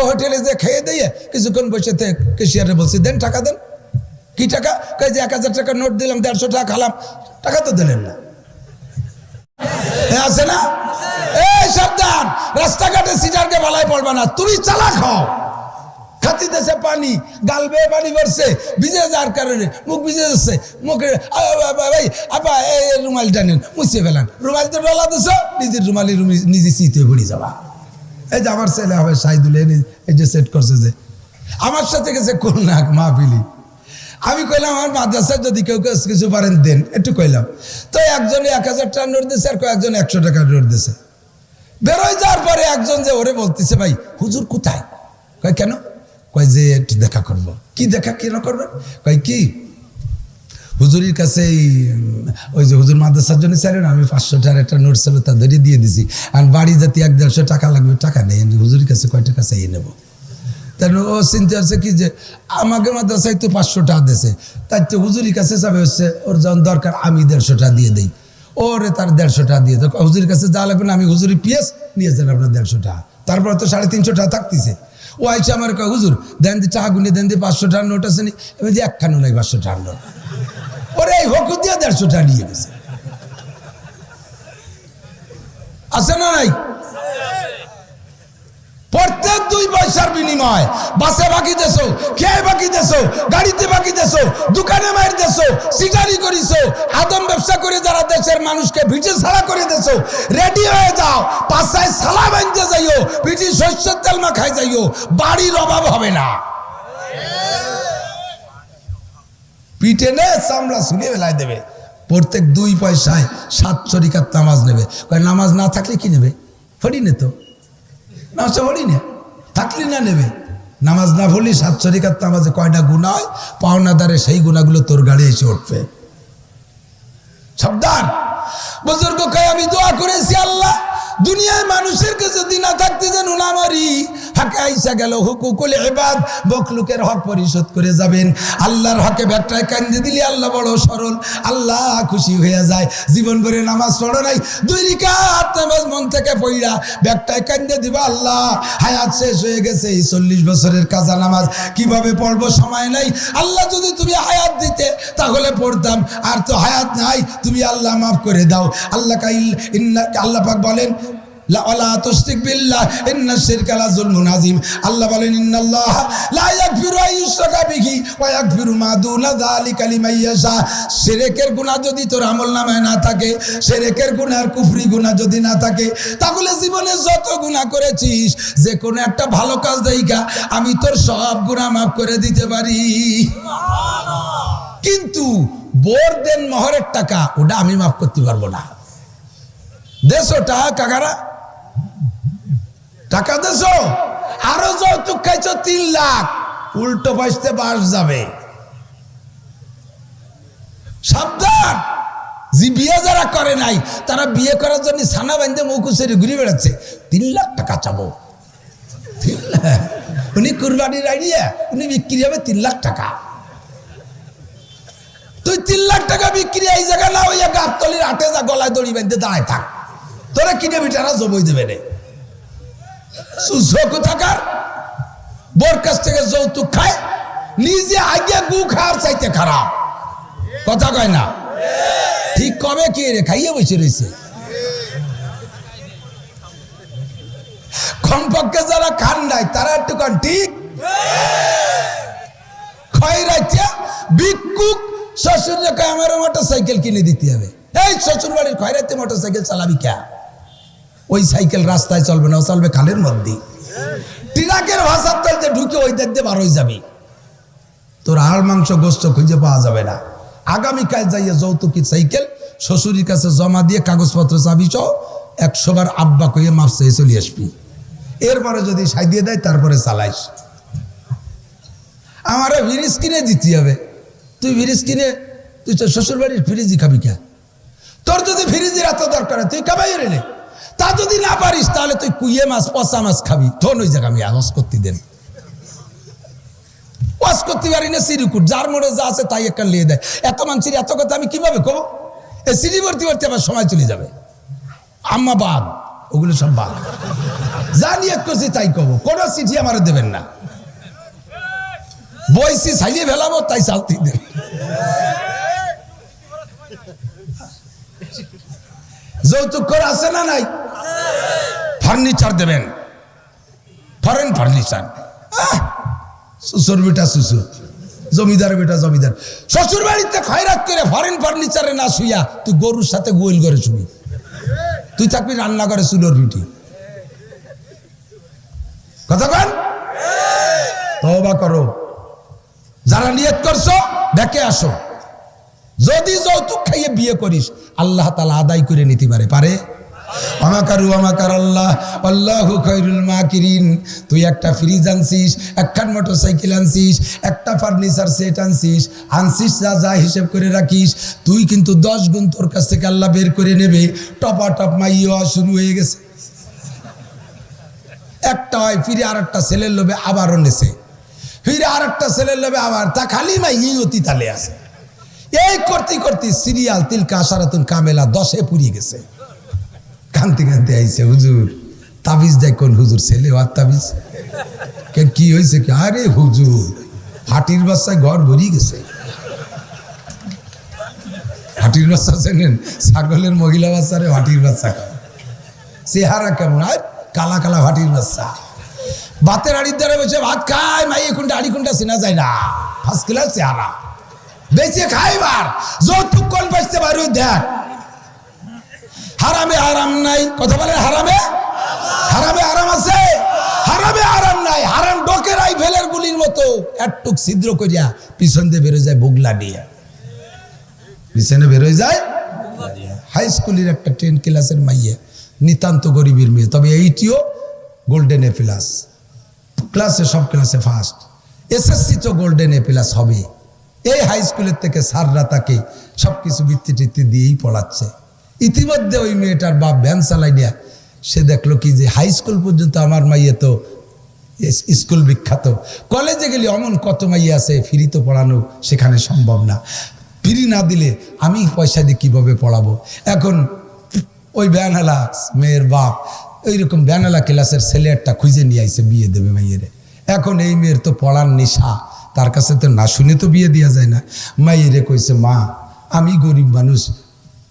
হোটেলে যে খেয়ে দিয়ে কিছুক্ষণ বসে কেশিয়ারে বলছি দেন টাকা দেন। কি টাকা? কই যে 1000 টাকা নোট দিলাম, 150 টাকা খালাম, টাকা তো দিলেন না। আছে না? এই সাবধান, রাস্তাঘাটে সিটারকে ভালাই পড়বা না, তুমি চালাক হও। খাতি দেশে পানি, গাল বেয়ে পানি পড়ছে, ভিজে যাওয়ার কারণে মুখ ভিজে যাচ্ছে, মুখে ভাই আপা এই রুমালটা নেন, মুছিয়ে ফেলান। রুমাল তো ডলা দিছ, নিজের রুমালি নিজে শীতে পড়ে যাবা। এই যে আমার ছেলে হবে সাইদুল, এই যে সেট করছে, যে আমার সাথে গেছে খুলনা মাহফিলি। আমি কইলাম আমার মাদ্রাসায় যদি কেউ কেউ কিছু পারেন দেন, একটু কইলাম। তো একজনে 1000 টাকা নোট দিয়েছে, আর কয়েকজন 100 টাকা নোট দিয়েছে। বেরোয় যাওয়ার পরে একজন যে ওরে বলতেছে, ভাই হুজুর কোথায়? কয় কেন? কয় যে একটু দেখা করবো। কি দেখা কেন করবেন? কয় কি হুজুরের কাছে ওই যে হুজুর মাদ্রাসার জন্য চাইলেন, আমি 500 টাকার একটা নোট ছিল তা ধরে দিয়ে দিছি, আর বাড়ি যাতে 100-150 টাকা লাগবে, টাকা নেই, হুজুরের কাছে কয় টাকা চাইয়ে নেবো। তাই ও চিন্তা হচ্ছে কি যে আমাকে মাদ্রাসায় তো 500 টাকা দিয়েছে, তাই তো হুজুরের কাছে যাবে হচ্ছে ওর যখন দরকার আমি 150 টাকা দিয়ে দিই, ওরে তার 150 টাকা দিয়ে দেয়। হুজুরের কাছে যা লাগবে না, আমি হুজুরি পিএস নিয়ে যান আপনার 150 টাকা, তারপর তো 350 টাকা থাকতেছে। ও আইসা আমার কয় হুজুর দেন দি টাকা গুনে দেন দি 500 টাকার নোট আছে নি, আমি যে একখানো নাই 500 টাকার নোট, ওরে এই হকু দিয়ে 150 টাকা নিয়ে গেছে। আছে না নাই? প্রত্যেক 2 পয়সার বিনিময় বাসে বাকি দেছো, খেয়ে বাকি দেছো, গাড়িতে বাকি দেছো, দোকানে মার দেছো, সিটারি করিছো, আদম ব্যবসা করে যারা দেশের মানুষকে ভিটে ছাড়া করে দেছো, রেডি হয়ে যাও, পাশায় সালা বাঁধতে যাইও, পিঠি শস্যের তেল মাখাই যাইও, বাড়ির অভাব হবে না। পিঠে নে চামড়া ছুলে বেলায় দেবে। প্রত্যেক 2 পয়সায় 7 শরিকাত নামাজ নেবে। নামাজ না থাকলে কি নেবে? ফড়ি নে তো নামাজ পড়ি না, থাকলি না নেবে। নামাজ না পড়লি 7 শরিকাত নামাজে কয়টা গুনাহ হয়, পাওনাদারে সেই গুনাহগুলো তোর গাড়ি এসে উঠবে। সাবধান। বুজুর্গ কয় আমি দোয়া করেছি, আল্লাহ দুনিয়ায় মানুষের কাছে দিনা থাকতে যেন না মারি, হাকে আইসা গেল হুকুকুল ইবাদ, বকলুকের হক পরিশোধ করে যাবেন। আল্লাহর হকে ব্যাটায় কান্দে দিলে আল্লাহ বড় সরল, আল্লাহ খুশি হয়ে যায়। জীবন ভরে নামাজ পড়ো নাই, 2 রাকাত নামাজ মন থেকে পড়া ব্যাটায় কান্দে দিবা, আল্লাহ হায়াত শেষ হয়ে গেছে, 40 বছরের কাজা নামাজ কিভাবে পড়বো, সময় নাই। আল্লাহ যদি তুমি হায়াত দিতে তাহলে পড়তাম, আর তো হায়াত নাই, তুমি আল্লাহ মাফ করে দাও। আল্লাহ আল্লাহ পাক বলেন লা তুশরিক বিল্লাহ ইন্নাশ শিরকা লাযুলমুন আযীম। আল্লাহ বলেন ইন্নাল্লাহা লা ইয়াগফিরু আন ইউশরাকা বিহি ওয়া ইয়াগফিরু মা দুনা যালিকা লিমান ইয়াশা। শিরকের গুনাহ যদি তোর আমলনামায় না থাকে, শিরকের গুনাহ আর কুফরি গুনাহ যদি না থাকে, তাহলে জীবনে যত গুনাহ করেছিস যে কোনো একটা ভালো কাজ দেইকা আমি তোর সব গুনাহ মাফ করে দিতে পারি। সুবহানাল্লাহ। কিন্তু বোর দেন মোহরের টাকা ওটা আমি মাফ করতে পারবো না। দেশো টাকা কাকারা, টাকা দেশো, আরো যৌতুক খাইছো 3 লাখ, উল্টো পাইতে বাস যাবে। সাবধান। যে বিয়ে যারা করে নাই তারা বিয়ে করার জন্য ছানা বাঁধতে মৌকুসের ঘুরে বেড়াচ্ছে, 3 লাখ টাকা চাবো। উনি কুরবানির আইডিয়া, উনি বিক্রি হবে 3 লাখ টাকা। তুই 3 লাখ টাকা বিক্রি এই জায়গা না হইয়া গাবতলির হাটে যা, গলায় দড়ি বাঁধতে দাঁড়ায় থাক, তোরা কিনে বিটারা জবই দেবে রে। কোথাকার বোর কাছ থেকে যৌতুক খায়, নিজে আগে গু খাওয়ার চাইতে খারাপ। কথা কয় না? ঠিক কবে কি রে খাইয়ে বসে রয়েছে। কমপক্ষে যারা খান নাই তারা একটু কান ঠিক। খয়রাইয়া ভিক্ষুক শ্বশুরকে কয় আমার মোটরসাইকেল কিনে দিতে হবে। এই শ্বশুর বাড়ির খয়রাইতে মোটরসাইকেল চালাবি কে? ওই সাইকেল রাস্তায় চলবে না, চলবে খালের মধ্যে। ট্রাকের ভাষার তলতে ঢুকে ওই দেখতে বার হয়ে যাবি, তোর হাড় মাংস গোস্ত খুঁজে পাওয়া যাবে না। আগামীকাল যাইয়া যৌতুকি সাইকেল শ্বশুরের কাছে জমা দিয়ে কাগজপত্র চাবি সহ 100 বার আব্বা কইয়ে মাফ চেয়ে চলে আসবি। এরপরে যদি সাইদিয়ে দেয় তারপরে চালাইস। আমারে ফ্রিজ কিনে দিতে হবে। তুই ফ্রিজ কিনে তুই তো শ্বশুর বাড়ির ফ্রিজই খাবি কে? তোর যদি ফ্রিজের এত দরকার তুই খাবাই রে, তা যদি না পারিস তাহলে তুই কুইয়ে মাছ পচা মাছ খাবি। তোর ওই জায়গা আমি আওয়াজ করতে দেন, ওয়াজ করতে পারি না। সিরিকুট যার মনে যা আছে তাই একটা লিয়ে দেয়। এত মানুষের এত কথা আমি কিভাবে কব? এই সিঁড়ি ভর্তি ভর্তি আমার সময় চলে যাবে। আম্মা বাদ, ওগুলো সব বাদ। যা নিয়ে করছি তাই কব, কোনো চিঠি আমার দেবেন না। বইসি ছাইয়ে ফেলাবো তাই চালতে দেন। যৌতুক করে আছে না নাই? ফার্নিচার দেবেন, ফরেন ফার্নিচার। শ্বশুর বেটা শ্বশুর, জমিদার বেটা জমিদার। শ্বশুর বাড়িতে খয়রাত করে ফরেন ফার্নিচারে না শুইয়া তুই গরুর সাথে গোয়েল করে শুবি। তুই থাকবি রান্নাঘরে চুলোর রুটি। কথা বল, তওবা করো। যারা নিয়ত করছো দেখে আসো। যদি যৌতুক খাইয়ে বিয়ে করিস আল্লাহ তাআলা আদায় করে নিতে পারে। আমাকারু আমাকার আল্লাহ আল্লাহু খায়রুল মাকিরিন। তুই একটা ফ্রিজ আনছিস, একখান মোটরসাইকেল আনছিস, একটা ফার্নিচার সেট আনছিস যা যা হিসেব করে রাখিস, তুই কিন্তু 10 গুণ তোর কাছ থেকে আল্লাহ বের করে নেবে। টপাটপ মাইয়া শুরু হয়ে গেছে। একটা হয় ফিরে আর একটা ছেলের লোভে আবারও নেছে, ফিরে আর একটা ছেলের লোভে আবার, তা খালি মাইয়েই অতি তালে আছে। এই করতে করতে সিরিয়াল তিলকা আশারাতুন কামেলা 10-এ পুড়িয়ে গেছে। কান্তি কান্তি আইছে, হুজুর তাবিজ দেয়। কোন হুজুর? ছেলে আর তাবিজ কি হয়েছে? কি আরে হুজুর হাটির বাচ্চায় ঘর ভরিয়ে গেছে। হাটির বাচ্চা চেনেন? ছাগলের মহিলা বাচ্চারে হাটির বাচ্চা। চেহারা কেমন? আর কালা কালা হাটির বাচ্চা, ভাতের আড়ির দ্বারা বসে ভাত খায়। মাই এখন আড়ি কোনটা চেনা যায় না। ফার্স্ট ক্লাস চেহারা, বেঁচে খাইবার যৌতুক কোন বাঁচতে পারো দেখ। হারামে আরাম নাই, কথা বলে হারামে আরাম আছে, হারামে আরাম নাই। হারাম ডোকেরাই ভেলের গুলির মতো একটুক ছিদ্র করিয়া পিছন দিয়ে বেরোয় যায় বুগলা নিয়ে, পিছনে বেরোয় যায়। হাই স্কুলের একটা 10 ক্লাসের মাইয়া, নিতান্ত গরিবের মেয়ে, তবে এইটিও গোল্ডেন এ প্লাস, ক্লাসে সব ক্লাসে ফার্স্ট। এসএসসি তো গোল্ডেন এ প্লাস হবে। এই হাই স্কুলের থেকে স্যাররা তাকে সবকিছু বৃত্তি টিত্তি দিয়েই পড়াচ্ছে। ইতিমধ্যে ওই মেয়েটার বাপ ভ্যান চালাই নিয়ে সে দেখলো কি যে হাই স্কুল পর্যন্ত আমার মাইয়া তো স্কুল বিখ্যাত, কলেজে গেলে অমন কত মাইয়া আছে, ফ্রি তো পড়ানো সেখানে সম্ভব না। ফ্রি না দিলে আমি পয়সা দিয়ে কীভাবে পড়াবো? এখন ওই ভ্যানওয়ালা মেয়ের বাপ ওইরকম ভ্যানওয়ালা ক্লাসের ছেলে একটা খুঁজে নিয়ে আইসে বিয়ে দেবে মাইয়েরে। এখন এই মেয়ের তো পড়ার নেশা, তার কাছে তো না শুনে তো বিয়ে দেওয়া যায় না। মাইয়েরে কইছে, মা আমি গরিব মানুষ,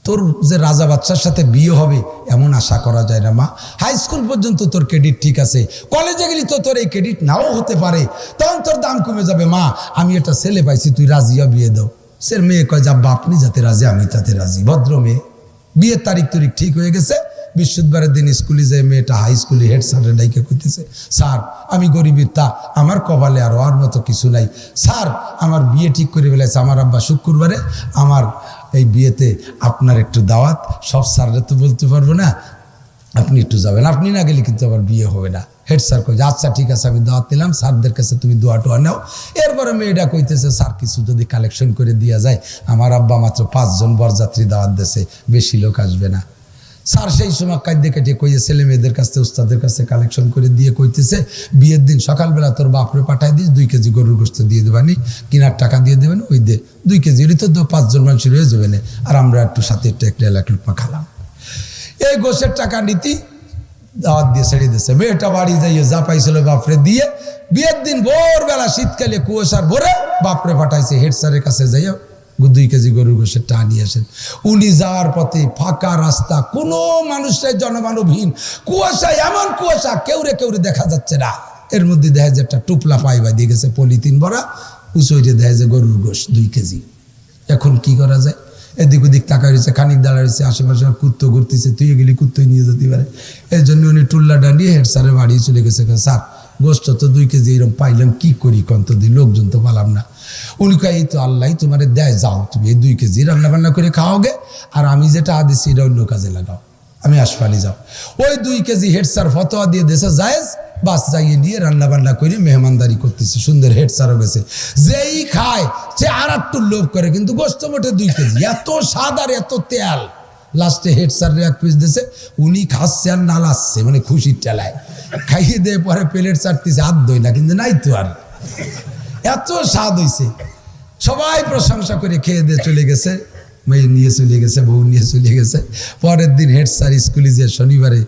তোর যে রাজা বাচ্চার সাথে বিয়ে হবে এমন আশা করা যায় না। মা হাই স্কুল পর্যন্ত তোর ক্রেডিট ঠিক আছে, কলেজে গেলি তো তোর এই ক্রেডিট নাও হতে পারে, তখন তোর দাম কমে যাবে। মা আমি একটা ছেলে পাইছি, তুই রাজিয়া বিয়ে দাও। সে মেয়ে কয়, যা আপনি যাতে রাজি আমি তাতে রাজি। ভদ্র মেয়ে, বিয়ের তারিখ ঠিক হয়ে গেছে। বৃহস্পতিবারের দিন স্কুলে যায় মেয়েটা, হাই স্কুলে হেড স্যারের ডাইকে কইতেছে, স্যার আমি গরিবের, তা আমার কপালে আর ওর মতো কিছু নাই। স্যার আমার বিয়ে ঠিক করে ফেলেছে আমার আব্বা, শুক্রবারে আমার এই বিয়েতে আপনার একটু দাওয়াত। সব স্যাররা তো বলতে পারবো না, আপনি একটু যাবেন, আপনি না গেলে কিন্তু আবার বিয়ে হবে না। হেড স্যার কই, আচ্ছা ঠিক আছে আমি দাওয়াত নিলাম, স্যারদের কাছে তুমি দোয়া টোয়া নাও। এরপরে মেয়েটা কইতেছে, স্যার কিছু যদি কালেকশন করে দেওয়া যায়, আমার আব্বা মাত্র 5 জন বরযাত্রী দাওয়াত দিয়েছে, বেশি লোক আসবে না। স্যার সেই সময় কাঁদে কেটে কইয়ে ছেলে মেয়েদের কাছে উস্তাদের কাছে কালেকশন করে দিয়ে কইতেছে, বিয়ের দিন সকালবেলা তোর বাপরে পাঠাই দিস, 2 কেজি গরুর গোস্ত দিয়ে দেবানি, কিনার টাকা দিয়ে দেবেন, ওই দে 2 কেজি, ওই তো 5 জন মানুষের হয়ে যাবে না, আর আমরা একটু সাথে একটু 1 লাখ লুকমা খালাম। এই গোশের টাকা নীতি দাওয়াত দিয়ে ছেড়ে দিয়েছে। মেয়েটা বাড়ি যাইয়ে যা পাইছিল বাপরে দিয়ে, বিয়ের দিন ভোরবেলা শীতকালে কুয়াশার ভোরে বাপরে পাঠাইছে হেড স্যারের কাছে যাইয়া 2 কেজি গরুর গোশের টাকা নিয়ে আসেন। উনি যাওয়ার পথে ফাঁকা রাস্তা, কোনো মানুষের জনমানবহীন, কুয়াশা, এমন কুয়াশা কেউরে দেখা যাচ্ছে না। এর মধ্যে দেখা যায় একটা টুপলা পাইবা দিয়ে গেছে পলিথিন ভরা, উঁচুইটে দেখা যায় গরুর গোশ 2 কেজি। এখন কি করা যায়? এদিক ওদিক টাকা রয়েছে, খানিক দাঁড়া রয়েছে, আশেপাশে কুত্তো ঘুরতেছে, তুই গেলি কুত্তোই নিয়ে যেতে পারে। এই জন্য উনি টুল্লা ডান্ডিয়ে হেড স্যারের বাড়ি চলে গেছে। স্যার গোষ্ঠ তো 2 কেজি এরকম পাইলাম, কি করি কন্ত দিই, লোকজন তো পালাম না। উনি কয়, এই তো আল্লাহ তোমার দেয়, যাও তুমি এই 2 কেজি রান্না বান্না করে খাওয়াগে, আর আমি যেটা আদিছি এটা অন্য কাজে লাগাও, আমি আসফালি যাও। ওই 2 কেজি হেড স্যার ফতোয়া দিয়ে দেশে জায়েজ, বাস যাইয়ে নিয়ে রান্না বান্না করে মেহমানদারি করতেছে। সুন্দর হেড স্যারও গেছে, যেই খায় সে আর একটু লোভ করে, কিন্তু গোস্ত মোটে 2 কেজি, এত স্বাদ আর এত তেল। লাস্টে হেড স্যার 1 পিস দিয়েছে, উনি খাচ্ছে আর নালাচ্ছে, মানে খুশির টেলায় খাইয়ে দিয়ে পরে প্লেট চাটতেছে, হাত ধোয় না, কিন্তু নাই তো আর, এত স্বাদ হয়েছে। সবাই প্রশংসা করে খেয়ে দিয়ে চলে গেছে, মেয়ে নিয়ে চলে গেছে, বউ নিয়ে চলে গেছে। পরের দিন হেড স্যার স্কুলে যে শনিবারে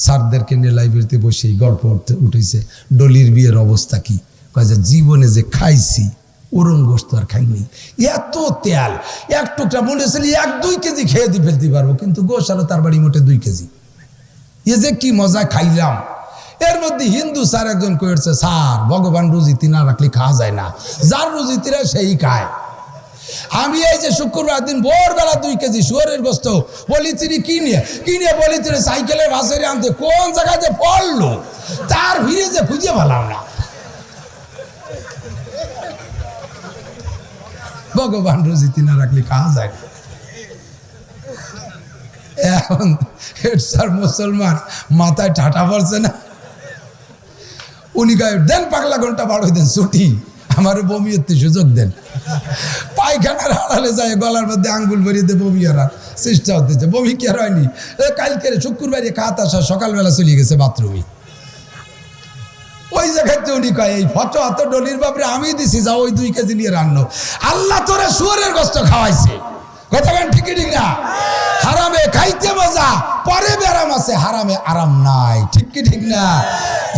স্যারদেরকে নিয়ে লাইব্রেরিতে বসেই গল্প উঠেছে, ডলির বিয়ের অবস্থা কি? কয় যে জীবনে যে খাইছি ওরম গোস্ত আর খাইনি, এত তেল, এক টুকরা মনে হচ্ছিল 1-2 কেজি খেয়ে দিয়ে ফেলতে পারবো, কিন্তু গোশ আরো তার বাড়ি মোটে 2 কেজি। এ যে কি মজা খাইলাম। এর মধ্যে হিন্দু স্যার একজন কয়েছে, স্যার ভগবান রুজিতি না রাখলে খাওয়া যায় না, যার রুজিতিরা সেই খায়। আমি এই যে শুক্রবার দিন ভোরবেলা 2 কেজি শুয়োরের গোস্ত বলিচিনি কিনে বলিচিনি সাইকেলে ভাসেরে আনতে, কোন জায়গায় যে পড়লো তার ভিড়ে যে খুঁজে পেলাম না। ভগবান রুজিতি না রাখলে খাওয়া যায় না। এখন হেড স্যার মুসলমান, মাথায় ঠাটা পড়ছে না, উনি গায়ে দেন পাগলা ঘন্টা বাড়াই দেন ছুটি, আমার বমি হতে সুযোগ দেন। পায়খানার আড়ালে যায় গলার মধ্যে আঙ্গুল ভরিয়ে দিয়ে বমি আর চেষ্টা হতেছে, বমি কি আর হয়নি। কালকে শুক্রবারে খাত আসা, সকালবেলা চলে গেছে বাথরুমে। ওই জায়গাতে উনি কয় এই ফটো এত ডলির বাপরে আমি দিছি, যাও ওই 2 কেজি নিয়ে রান্নো। আল্লাহ তোরে শুয়োরের গোশত খাওয়াইছে, কথা বলেন ঠিক ঠিক না? হারামে খাইতে মজা, পরে ব্যারাম আছে, হারামে আরাম নাই, ঠিক কি ঠিক না?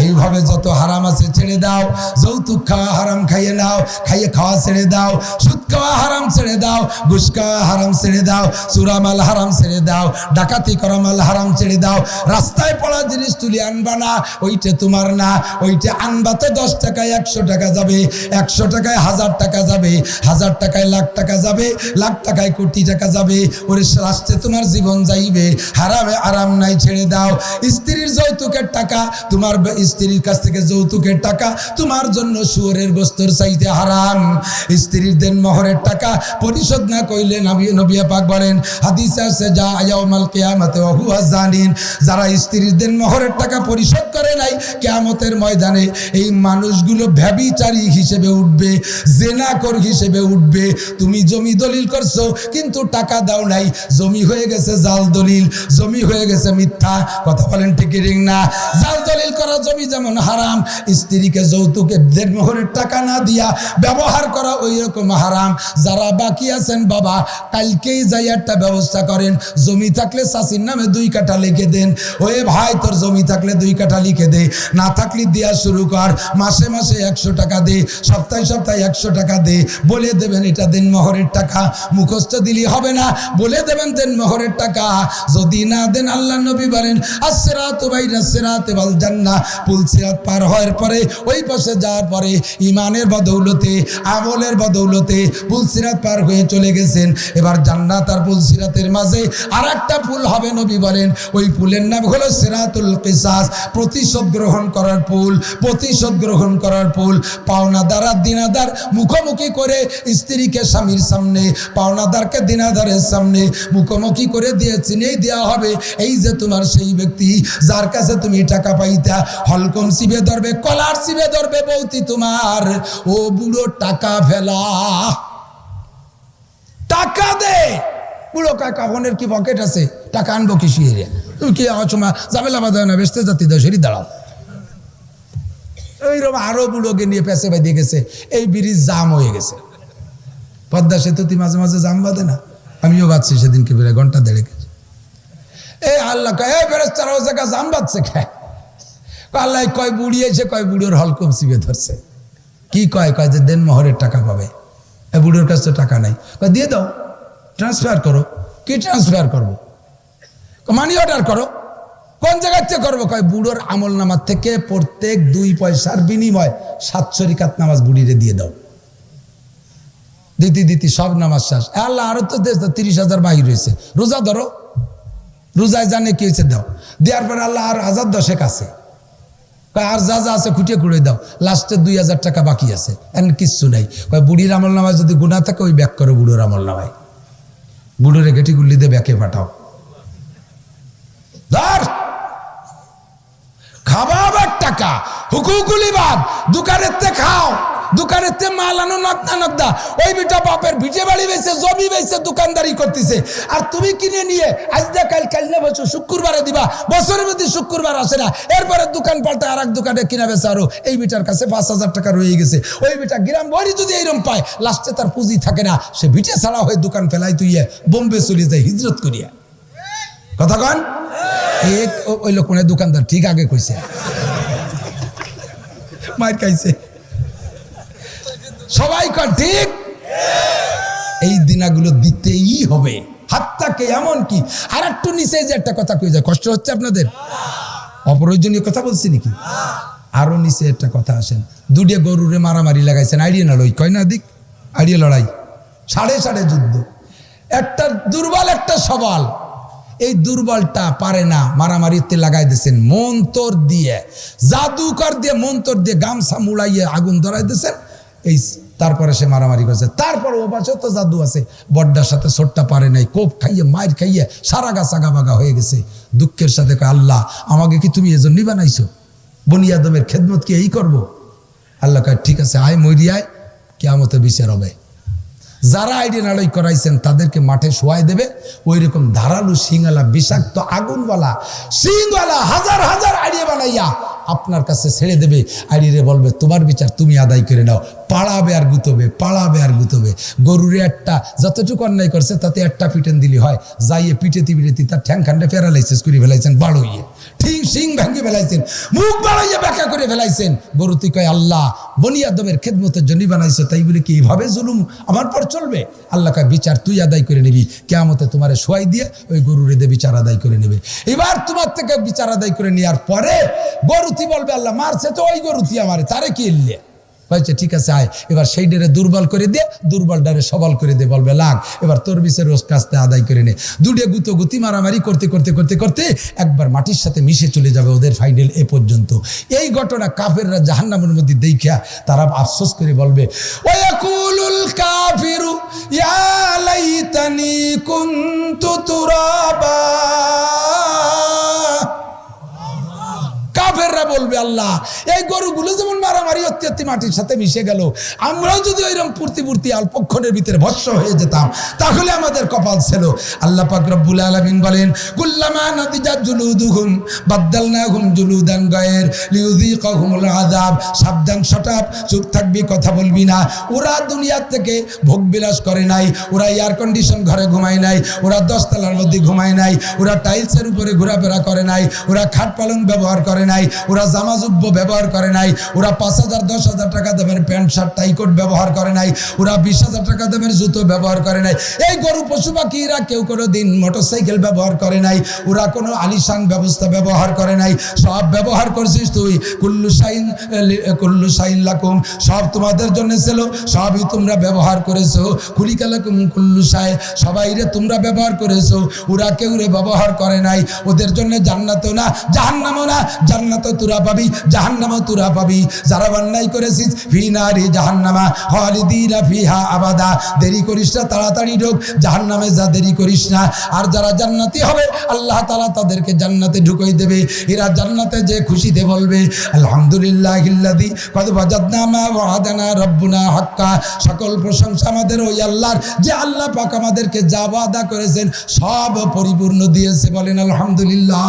এইভাবে যত হারাম আছে ছেড়ে দাও। যৌতুক খাওয়া হারাম খাইয়ে নাও, খাইয়ে খাওয়া ছেড়ে দাও। সুদ খাওয়া হারাম ছেড়ে দাও, ঘুষ খাওয়া হারাম ছেড়ে দাও, চুরা মাল হারাম ছেড়ে দাও, ডাকাতি করা মাল হারাম ছেড়ে দাও। রাস্তায় পড়া জিনিস তুলে আনবা না, ওইটা তোমার না। ওইটা আনবা তো 10 টাকায় 100 টাকা যাবে, 100 টাকায় 1000 টাকা যাবে, 1000 টাকায় লাখ টাকা যাবে, লাখ টাকায় কোটি টাকা যাবে। ওরে রাস্তায় তোমার জীবন যাইবে। হারামে আরাম নাই, ছেড়ে দাও। স্ত্রীর যৌতুকের টাকা, তোমার স্ত্রীর কাছ থেকে যৌতুকের টাকা তোমার জন্য শুয়োরের গোশতের চাইতে হারাম। স্ত্রীর দেন মোহরের টাকা পরিশোধ না কইলে নবী পাক বলেন, হাদিসে আছে, যা ইয়াউমাল কিয়ামাতে ওয়া হুয়া জানিন। যারা স্ত্রীর দেন মোহরের টাকা পরিশোধ করে নাই, কিয়ামতের ময়দানে এই মানুষগুলো ব্যভিচারী হিসেবে উঠবে, জেনাখোর হিসেবে উঠবে। তুমি জমি দলিল করছো কিন্তু টাকা দাও নাই, জমি হয়ে গেছে জাল দলিল, জমি হয়ে গেছে মিথ্যা, কথা বলেন ঠিক ঠিক না? জাল দলিল করা জমি যেমন হারাম, স্ত্রীকে যৌতুকের দেড়মোহরের টাকা না দিয়া ব্যবহার করা ওই রকম হারাম। যারা বাকি আছেন বাবা, কালকেই যাই একটা ব্যবস্থা করেন। জমি থাকলে চাষির নামে 2 কাঠা লিখে দেন। ওয়ে ভাই, তোর জমি থাকলে 2 কাঠা লিখে দে, না থাকলে দেওয়া শুরু কর। মাসে মাসে 100 টাকা দে, সপ্তাহে সপ্তাহে 100 টাকা দে। বলে দেবেন এটা দেন মোহরের টাকা, মুখস্থ দিলি হবে না, বলে দেবেন দেন মোহরের টাকা। যদি না দেন, আল্লাহ নবী বলেন, আসসিরাতু বাইনাস সিরাতি ওয়াল জান্নাহ, পুল সিরাত পার হওয়ার পরে, ওই পাশে যাওয়ার পরে ইমানের বদৌলতে, আমলের বদৌলতে পুল সিরাত পার হয়ে চলে গেছেন। এবার জান্নাত আর পুল সিরাতের মাঝে আরেকটা পুল হবে, নবী বলেন ওই পুলের নাম হলো সিরাতুল কিসাস, প্রতিশোধ গ্রহণ করার পুল, প্রতিশোধ গ্রহণ করার পুল। পাওনাদার আর দিনাদার মুখোমুখি করে, স্ত্রীকে স্বামীর সামনে, পাওনাদারকে দিনাদারের সামনে মুখোমুখি করে দিয়ে চিনেই দেওয়া হবে, এই যে তোমার সেই ব্যক্তি যার কাছে তুমি টাকা পাইতা। হলকম চিবে ধরবে, কলার চিবে ধরবে, বৌতি তোমার, ও বুড়ো টাকা ফেলা, টাকা দে। বুড়ো কাকা বোনের কি পকেট আছে, টাকা আনবো কি শিয়ে? তুমি কি সময় জামেলা বাঁধা না, বেসতে জাতি দাও, সেটি দাঁড়াও। এইরকম আরো বুড়োকে নিয়ে পেছে বাঁধিয়ে গেছে। এই ব্রিজ জাম হয়ে গেছে, পদ্মা সেতুতে মাঝে মাঝে জাম বাঁধে না, আমিও বাঁধছি সেদিনকে প্রায় ঘন্টা দেড়েক। এই আল্লাহ কয়, এই ফেরেশতারা ও জায়গা জাম বাঁধছে খায়। আল্লাহ কয় বুড়ি এসে কয় বুড়োর হলকম চিবে ধরছে। কি কয়? কয় যে দেন মোহরের টাকা পাবে। এই বুড়োর কাছে তো টাকা নাই, কয় দিয়ে দাও, ট্রান্সফার করো। কি ট্রান্সফার করবো? মানি অর্ডার করো। কোন জায়গার থেকে করবো? কয় বুড়োর আমল নামার থেকে প্রত্যেক 2 পয়সার বিনিময় 7 রাকাত নামাজ বুড়িরে দিয়ে দাও। দিতি সব নামাজ শেষ। আল্লাহ আরো তো 30,000 বাহির হয়েছে, রোজা ধরো, রোজায় জানে কি হয়েছে দাও। দেওয়ার পরে আল্লাহ আর 1010 আছে, আর যা যা আছে খুঁটিয়ে খুঁড়ে দাও। লাস্টে 2000 টাকা বাকি আছে, এমন কিচ্ছু নাই। কয় বুড়ির আমল নামায় যদি গুণা থাকে ওই ব্যাক করো বুড়োর আমল নামায়, বুড়োরে ঘেটি গুল্লি দিয়ে ব্যাকে পাঠাও। ধর খাবার টাকা হুকুকুলি বাদ, দোকানের তে খাও, দোকানের তে মাল আনো নকদা। ওই বিটা বাপের ভিটে বাড়ি বেছে, জমি বেছে, দোকানদারি করতেছে। আর তুমি কিনে নিয়ে আজ দা কাল না বছর শুক্রবারে দিবা, বছরের মধ্যে শুক্রবার আসে না, এরপরে দোকান পাল্টা আর এক দোকানে কিনা বেছে। আরো এই বিটার কাছে 5,000 টাকা রয়ে গেছে। ওই বিটা গ্রাম বড়ি যদি এইরকম পায়, লাস্টে তার পুঁজি থাকে না, সে ভিটে ছাড়া হয়ে দোকান ফেলাই তুইয়ে বোম্বে চলে যায় হিজরত করিয়া। কথা কন? ওই লোক মানে দোকানদার ঠিক আগে কইছে, মার খাইছে সবাই কন ঠিক। এই দিনাগুলো দিতেই হবে, হাতটাকে এমন কি। আর একটু নিচে যে একটা কথা কই যায়, কষ্ট হচ্ছে আপনাদের? অপ্রয়োজনীয় কথা বলছি নাকি? আরো নিচে একটা কথা আসেন। 2 গরুরে মারামারি লাগাইছেন, আইডিয়া না লই কয় না দিক, আইডিয়া লড়াই, সাড়ে যুদ্ধ। একটা দুর্বল একটা সবল, এই দুর্বলটা পারে না, মারামারিতে লাগাই দিয়েছেন মন্তর দিয়ে, জাদুকর দিয়ে মন্তর দিয়ে গামছা মুড়াইয়ে আগুন ধরাই দিয়েছেন। এই তারপরে সে মারামারি করছে। তারপর ও পাশে তো জাদু আছে, বড্ডার সাথে ছোট্টা পারে নাই, কোপ খাইয়ে মায়ের খাইয়ে সারা গা সাগা বাগা হয়ে গেছে। দুঃখের সাথে কয়, আল্লাহ আমাকে কি তুমি এজন্যই বানাইছো? বনি আদমের খেদমত কি এই করবো? আল্লাহ কয় ঠিক আছে, আয় মরি আয়, কিয়ামতে বিচার হবে। যারা আইডি নাড়াই করাইছেন তাদেরকে মাঠে শোয়াই দেবে। ওই রকম ধারালু সিংওয়ালা বিষাক্ত আগুনওয়ালা সিংওয়ালা হাজার হাজার আইডিয়া বানাইয়া আপনার কাছে ছেড়ে দেবে। আইডিরে বলবে তোমার বিচার তুমি আদায় করে নাও। পাড়াবে আর গুতবে, পাড়াবে আর গুতবে। গরুরে একটা যতটুকু অন্যায় করছে তাতে একটা পিটেন দিলি হয়, যাইয়ে পিটেতি পিটেতি তার ঠ্যাং খান্ডে প্যারালাইসিস করে ফেলাইছেন, বাড়ইয়ে ঠিক সিং ভাঙ্গি ফেলাইছেন, মুখ বাড়াইয়া ব্যাখ্যা করে ফেলাইছেন। গরু তুই কয় আল্লাহ বনি আদমের খেদমতের জন্য বানাইছো, তাই বলে কি এইভাবে জুলুম আমার পর চলবে? আল্লাহ কয় বিচার তুই আদায় করে নিবি, কিয়ামতে তোমারে শোয়াই দিয়ে ওই গরুরে দিয়ে বিচার আদায় করে নেবে। এবার তোমার থেকে বিচার আদায় করে নেওয়ার পরে গরুতি বলবে আল্লাহ মারছে তো ওই গরুতি আমারে, তারে কি এলে বলছে ঠিক আছে আয়, এবার সেই ডেরে দুর্বল করে দিয়ে দুর্বল ডারে সবল করে দিয়ে বলবে লাগ, এবার তোর বিচার রোজ কাজতে আদায় করে নে। দুটে গুতি মারামারি করতে করতে করতে করতে একবার মাটির সাথে মিশে চলে যাবে ওদের ফাইনাল এ পর্যন্ত। এই ঘটনা কাফেররা জাহান্নামের মধ্যে দেখিয়া তারা আফসোস করে বলবে ওয়াকুলুল কাফিরু ইয়া লাইতানি কুনতু তুরাবা। কাফেররা বলবে আল্লাহ এই গরুগুলো যেমন মারামারি অত্যন্ত মাটির সাথে মিশে গেল, আমরাও যদি ওইরকম পূর্তি অল্পক্ষণের ভিতরে ভস্ম হয়ে যেতাম তাহলে আমাদের কপাল ছিল। আল্লাহ পাক রব্বুল আলামিন বলেন কুল্লামা নাদিজাত জুলুদুহুম বাদদালনাহুম জুলুদান গায়র লিউযীকাহুমুল আযাব। সাবধান, শটাপ, চুপ থাকবি, কথা বলবি না। ওরা দুনিয়ার থেকে ভোগ বিলাস করে নাই, ওরা এয়ার কন্ডিশন ঘরে ঘুমায় নাই, ওরা 10 তলার মধ্যে ঘুমায় নাই, ওরা টাইলসের উপরে ঘোরাফেরা করে নাই, ওরা খাট পালং ব্যবহার করে নাই, ওরা জামা জুব্ব ব্যবহার করে নাই, ওরা 5,000 10,000 টাকা দামের প্যান্ট শার্ট টাইকোট ব্যবহার করে নাই, ওরা 20,000 টাকা দামের জুতো ব্যবহার করে নাই। এই গরু পশু পাখিরা কেউ কোনো দিন মোটরসাইকেল ব্যবহার করে নাই, ওরা কোনো আলিশান ব্যবস্থা ব্যবহার করে নাই। সব ব্যবহার করছিস তুই। কুল্লু শাইন লাকুম, সব তোমাদের জন্য ছিল, সবই তোমরা ব্যবহার করেছো। খুলিকা লাকুম কুল্লু শাই, সবাই রে তোমরা ব্যবহার করেছো, ওরা কেউ রে ব্যবহার করে নাই। ওদের জন্য জান্নাতও না জাহান্নামও না, জান্নাত তোরা পাবি, জাহান্নামও তোরা পাবি। যারা অন্যায় করেছিস ফি নারি জাহান্নামা খালিদিনা ফিহা আবাদা। দেরি করিস না, তাড়াতাড়ি ঢোক জাহান্নামে, যা দেরি করিস না। আর যারা জান্নাতি হবে আল্লাহ তাআলা তাদেরকে জান্নাতে ঢুকিয়ে দেবে। এরা জান্নাতে যে খুশিতে বলবে আলহামদুলিল্লাহিল্লাযী কদ ওয়াজাদনা মা ওয়া'আদানা রাব্বুনা হাক্কা। সকল প্রশংসা আমাদের ওই আল্লাহর, যে আল্লাহ পাক আমাদেরকে যা ওয়াদা করেছেন সব পরিপূর্ণ দিয়েছে। বলেন আলহামদুলিল্লাহ।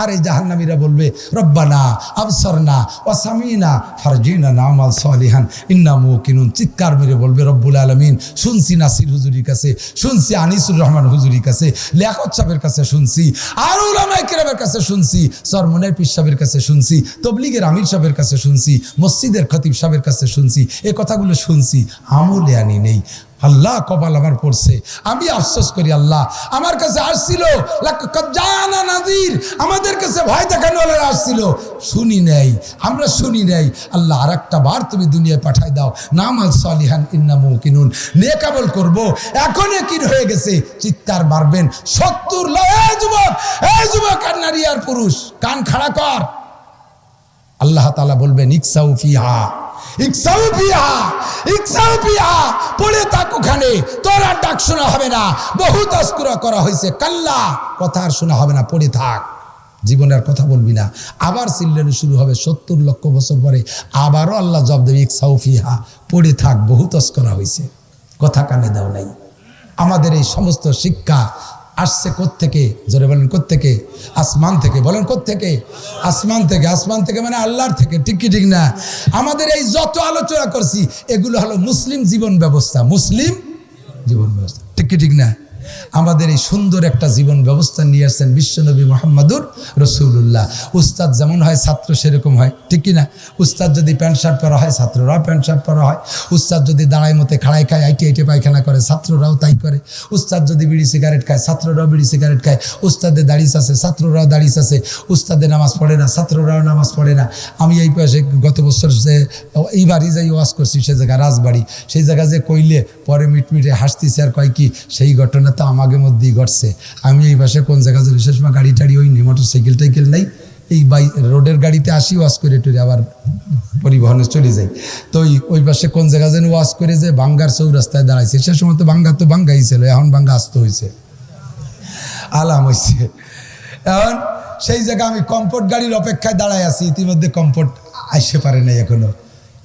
আর এই জাহান্নামীরা বলবে রব্বানা আবসারনা ওয়া সামিনা ফারজিনা নামাল সালিহান ইন্না মুকিনুন। চিৎকার মেরে বলবে রব্বুল আলামিন শুনছি নাসির হুজুরির কাছে, শুনছি আনিসুর রহমান হুজুরির কাছে, লিয়াকত সাহেবের কাছে শুনছি, আর উলামায়ে কেরামের কাছে শুনছি, চরমনের পীর সাহেবের কাছে শুনছি, তবলিগের আমির সাহেবের কাছে শুনছি, মসজিদের খতিব সাহেবের কাছে শুনছি, এই কথাগুলো শুনছি, আমলে আনি নেই। আল্লাহ কপাল আমার পড়ছে। আমি আফসোস করি আল্লাহ আমার কাছে আসছিল জানা নাজির, আমাদের কাছে ভয় দেখানোওয়ালা আসছিল, শুনি নাই, আমরা শুনি নাই। আল্লাহ আর একটা বার তুমি দুনিয়ায় পাঠাই দাও। নামাল সালিহান ইন্না মুকিনুন, নেক আমল করব। এখন কিন হয়ে গেছে, চিৎকার মারবেন 70 লাখ। এই যুবক আর নারী আর পুরুষ কান খাড়া কর। আল্লাহ তাআলা বলবেন ইকসাউ ফিহা পড়ে থাক ওখানে, তোর আর ডাক শোনা হবে না। বহু তাস্কুরা করা হয়েছে, কাল্লা, কথা আর শোনা হবে না, পড়ে থাক, জীবনের কথা বলবি না। আবার চিল্লানো শুরু হবে 70 লক্ষ বছর পরে, আবারও আল্লাহ জবাব দেবে ইকসাউ ফিহা, পড়ে থাক, বহু তাস্কুরা হয়েছে, কথা কানে দাও নাই। আমাদের এই সমস্ত শিক্ষা আসছে কোত্থেকে? জোরে বলেন কোত্থেকে? আসমান থেকে। বলেন কোত্থেকে? আসমান থেকে। আসমান থেকে মানে আল্লাহর থেকে, ঠিক কি ঠিক না? আমাদের এই যত আলোচনা করছি এগুলো হলো মুসলিম জীবন ব্যবস্থা, মুসলিম জীবন ব্যবস্থা, ঠিক কি ঠিক না? আমাদের এই সুন্দর একটা জীবন ব্যবস্থা নিয়ে আসছেন বিশ্বনবী মুহাম্মদুর রাসূলুল্লাহ। উস্তাদ যেমন হয় ছাত্র সেরকম হয়, ঠিক কি না? উস্তাদ যদি প্যান্ট শার্ট পরা হয় ছাত্ররাও প্যান্ট শার্ট পরা হয়। উস্তাদ যদি দাঁড়ায় মতে খাড়ায় খায়, আইটে পায়খানা করে, ছাত্ররাও তাই করে। উস্তাদ যদি বিড়ি সিগারেট খায় ছাত্ররাও বিড়ি সিগারেট খায়। উস্তাদের দাড়িস আছে, ছাত্ররাও দাড়িস আছে। উস্তাদের নামাজ পড়ে না, ছাত্ররাও নামাজ পড়ে না। আমি এই পাশে গত বছর যে এইবারই যাই ওয়াজ করছি সে জায়গা রাজবাড়ি, সেই জায়গা যে কইলে পরে মিটমিটে হাসতেছে আর কয় কি সেই ঘটনা তো আমাদের মধ্যেই ঘটছে। আমি এই পাশে কোন জায়গা যে বিশেষ গাড়ি টাড়ি হইনি, মোটর সাইকেল টাইকেল নেই, এই রোডের গাড়িতে আসি, ওয়াশ করে টুরে আবার পরিবহনে চলে যাই। তো ওই পাশে কোন জায়গা যেন ওয়াশ করে যে বাঙ্গার চৌরাস্তায় দাঁড়াইছে। সে সময় তো বাঙ্গাই ছিল, এখন বাঙ্গা আস্ত হয়েছে, আলাম হয়েছে। এখন সেই জায়গায় আমি কমফোর্ট গাড়ির অপেক্ষায় দাঁড়ায় আছি, ইতিমধ্যে কমফোর্ট আসতে পারে নাই এখনো।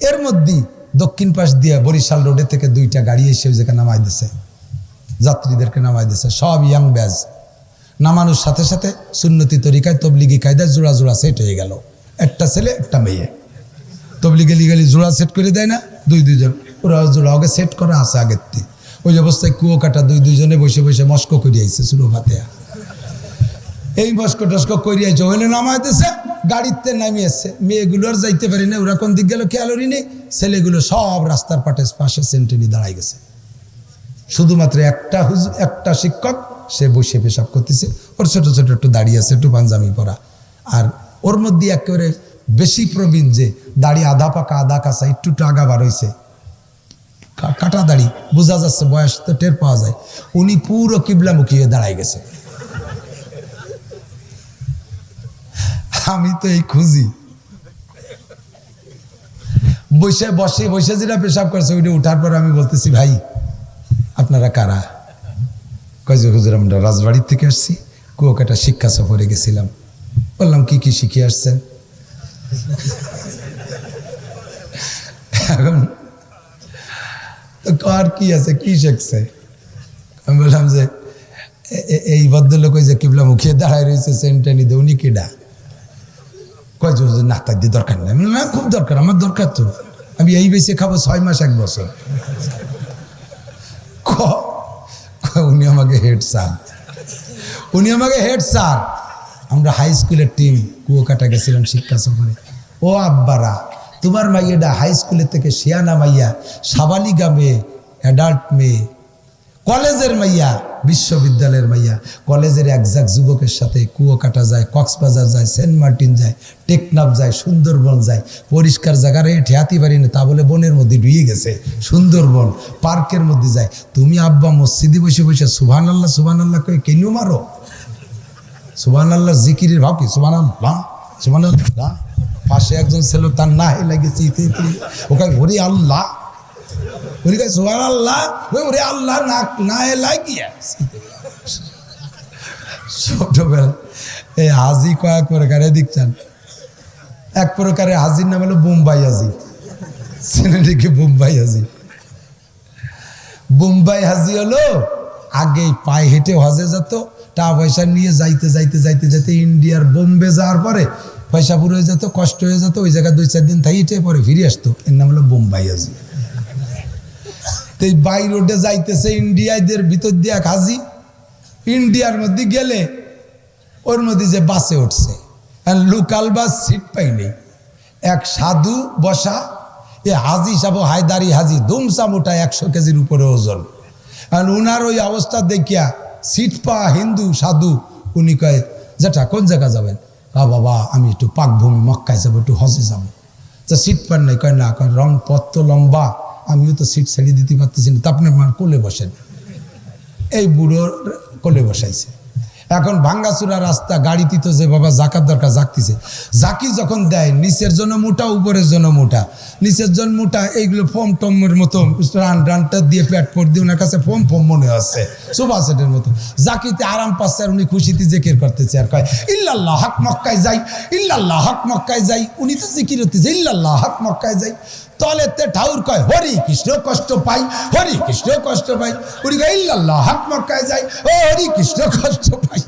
এর মধ্যেই দক্ষিণ পাশ দিয়ে বরিশাল রোডে থেকে 2টা গাড়ি এসে ওই জায়গায় নামাই দিছে, যাত্রীদেরকে নামাই দিছে, সব ইয়াং ব্যাজ। নামানোর সাথে সাথে সুন্নতি তরিকায় তবলিগি কায়দায় জোড়া জোড়া সেট হয়ে গেল, একটা ছেলে একটা মেয়ে। তবলিগে লিগালি জোড়া সেট করে দেয় না, 2-2 ওরা জোড়া ওকে সেট করা আছে আগের থেকে। ওই অবস্থায় কুয়ো কাটা 2-2 বসে বসে মস্ক করিয়ে আইছে সুরো ফাতেহা। এই মস্ক টস্ক করিয়েছে, হইলে নামাইতেছে, গাড়িতে নামিয়েছে। মেয়েগুলোর যাইতে পারি না, ওরা কোন দিক গেল খেয়ালই নেই। ছেলেগুলো সব রাস্তার পাশে সেন্টেনি দাঁড়াই গেছে। শুধুমাত্র একটা শিক্ষক, সে বসে পেশাব করতেছে, ওর ছোট ছোট একটু দাঁড়িয়ে আছে, একটু পাঞ্জামি পরা। আর ওর মধ্যে একেবারে বেশি প্রবীণ, যে দাড়ি আধা পাকা আধা কাঁচা, একটু আগা বার হয়েছে, কাটা দাড়ি, বোঝা যাচ্ছে বয়স তো টের পাওয়া যায়। উনি পুরো কিবলামুখী হয়ে দাঁড়াই গেছে। আমি তো এই খুঁজি, বসে যেটা পেশাব করছে ওইটা উঠার পর আমি বলতেছি, ভাই আপনারা কারা? কয় যে হুজুর আমরা রাজবাড়ির থেকে আসছি, কুয়াকাটা শিক্ষা সফরে গেছিলাম। বললাম কি কি শিখে আসছেন? এখন আর কি আছে, কি শিখছে? আমি বললাম যে এই ভদ্রলোক ওই যে কিবলা মুখিয়ে দাঁড়ায় রয়েছে সেন্টানি দে, উনি কেডা? কয় যে হুজুর না, তার দিয়ে দরকার নেই। না, খুব দরকার, আমার দরকার তো, আমি এই বেশি খাবো 6 মাস 1 বছর। উনি আমাকে হেড স্যার, আমরা হাই স্কুলের টিম কুয়াকাটা গেছিলাম শিক্ষা সফরে। ও আব্বারা, তোমার মাইয়াটা হাই স্কুলের থেকে শিয়ানা মাইয়া, সাবালিগা মেয়ে, অ্যাডাল্ট মেয়ে, কলেজের মাইয়া, বিশ্ববিদ্যালয়ের মাইয়া, কলেজের একজাক যুবকের সাথে কুয়াকাটা যায়, কক্সবাজার যায়, সেন্ট মার্টিন যায়, টেকনাফ যায়, সুন্দরবন যায়। পরিষ্কার জায়গায় ঠেয়াতে পারি না, তা বলে বনের মধ্যে ডুয়ে গেছে, সুন্দরবন পার্কের মধ্যে যায়। তুমি আব্বা মসজিদে বসে বসে সুবহান আল্লাহ কয়ে কেন মারো? সুবহান আল্লাহ জিকিরের ভাব কি? সুবহান আল্লাহ। পাশে একজন ছিল, তার না হে লাগেছে, ওকে ওরে আল্লাহ, ওরে সুবহান আল্লাহ, ওরে আল্লাহ না হে লাগিয়ে। ছোটবেলা এই হাজি কয়েক প্রকারে দেখছেন। এক প্রকারের হাজির নাম হলো বোম্বাই হাজি, ছেলেটিকে বোম্বাই হাজি হলো আগে পায়ে হেঁটে হজে যেত, টাকা পয়সা নিয়ে যাইতে ইন্ডিয়ার বোম্বে যাওয়ার পরে পয়সা পুরো হয়ে যেত, কষ্ট হয়ে যেত, ওই জায়গায় 2-4 দিন থাইটে পরে ফিরে আসতো। এর নাম হলো বোম্বাই হাজি। তো এই বাই রোডে যাইতেছে ইন্ডিয়াদের ভিতর দিয়ে এক হাজি, ইন্ডিয়ার মধ্যে গেলে ওর মধ্যে যে বাসে উঠছে, লোকাল বাস সিট পাইনি, এক সাধু বসা, এ হাজি সাহেব হায়দারি হাজি, ধুমসা মোটা 100 কেজির উপরে ওজন। আর উনার ওই অবস্থা দেখিয়া সিট পাওয়া হিন্দু সাধু, উনি কয় যেটা কোন জায়গা যাবেন? বাবা আমি একটু পাকভূমি মক্কায় যাবো, একটু হজে যাবো। তা সিট পান নাই? কয় না, কয় রং পথ তো লম্বা, আমিও তো সিট ছেড়ে দিতে পারতেছি না, তা আপনি আমার কোলে বসেন। এই বুড়োর কোলে বসাইছে। এখন ভাঙ্গাচুরা রাস্তা, গাড়িতে তো যে বাবা জাকাত দরকার জাকতিছে, জাকি যখন দেয় নিচের জন্য মোটা, উপরের জন্য মোটা, নিচের জন্য মোটা, এইগুলো ফোম টমের মতো রানটা দিয়ে পেট পর দিয়ে ওনার কাছে ফোম মনে হচ্ছে, সোফা সেটের মতো। জাকিতে আরাম পাচ্ছে, আর উনি খুশিতে জেকের করতেছে, আর কয় ইল্লাল্লাহ হক মক্কায় যাই, ইল্লাল্লাহ হক মক্কায় যাই। উনি তো জিকির হতেছে ইল্লাল্লাহ হক মক্কায় যাই। তলেতে ঠাউর কয় হরি কৃষ্ণ কষ্ট পাই, হরি কৃষ্ণ কষ্ট পাই। উনি কয় ইল্লাল্লাহ হক মক্কায় যাই, ও হরি কৃষ্ণ কষ্ট পাই।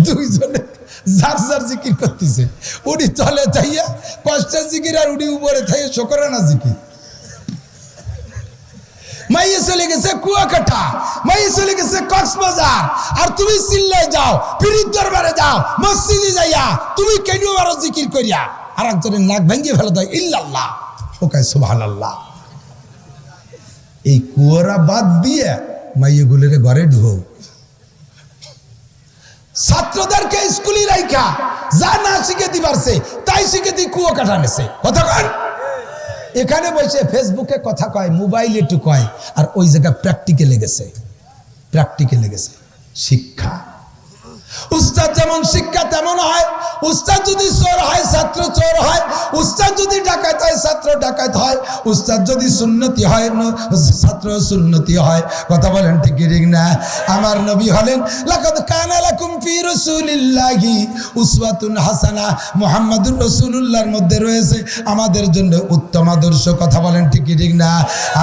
দুইজনে যার যার জিকির করতেছে, উনি তলে থাইয়া কষ্টের জিকির, আর উনি উপরে থাইয়া শোকরানা জিকির। মাইয়ে চলে গেছে কুয়াকাটা, মাইয়ে চলে গেছে কক্সবাজার, আর তুমি চিল্লায় যাও, পীরের দরবারে যাও, মসজিদে যাইয়া তুমি কেন আরো জিকির করিয়া আর একজনের নাক ভেঙে ফেলে দেয় ইল্লাল্লাহ, ও কয় সুবহানাল্লাহ। এই কুয়ারা বাদ দিয়ে মাইয়ে গুলের ঘরে ঢুকো, ছাত্রদেরকে স্কুলে রাইখা যা না শিখে দি পারছে তাই শিখে দি কুয়া কাটা নেছে। কথা কন, এখানে বসে ফেসবুকে কথা কয়, মোবাইলে একটু কয়, আর ওই জায়গা প্র্যাকটিক্যালে গেছে শিক্ষা। উস্তাদ যেমন শিক্ষা তেমন হয়। উস্তাদ যদি চোর হয় ছাত্র চোর হয়, উস্তাদ যদি ডাকাত হয় ছাত্র ডাকাত হয়, উস্তাদ যদি সুন্নতি হয় ছাত্র সুন্নতি হয়। কথা বলেন ঠিক ঠিক না? আমার নবী হলেন লাকাদ কানা লাকুম ফি রাসূলিল্লাহি উসওয়াতুন হাসানা, মুহাম্মাদুর রাসূলুল্লাহর মধ্যে রয়েছে আমাদের জন্য উত্তম আদর্শ। কথা বলেন ঠিক ঠিক না?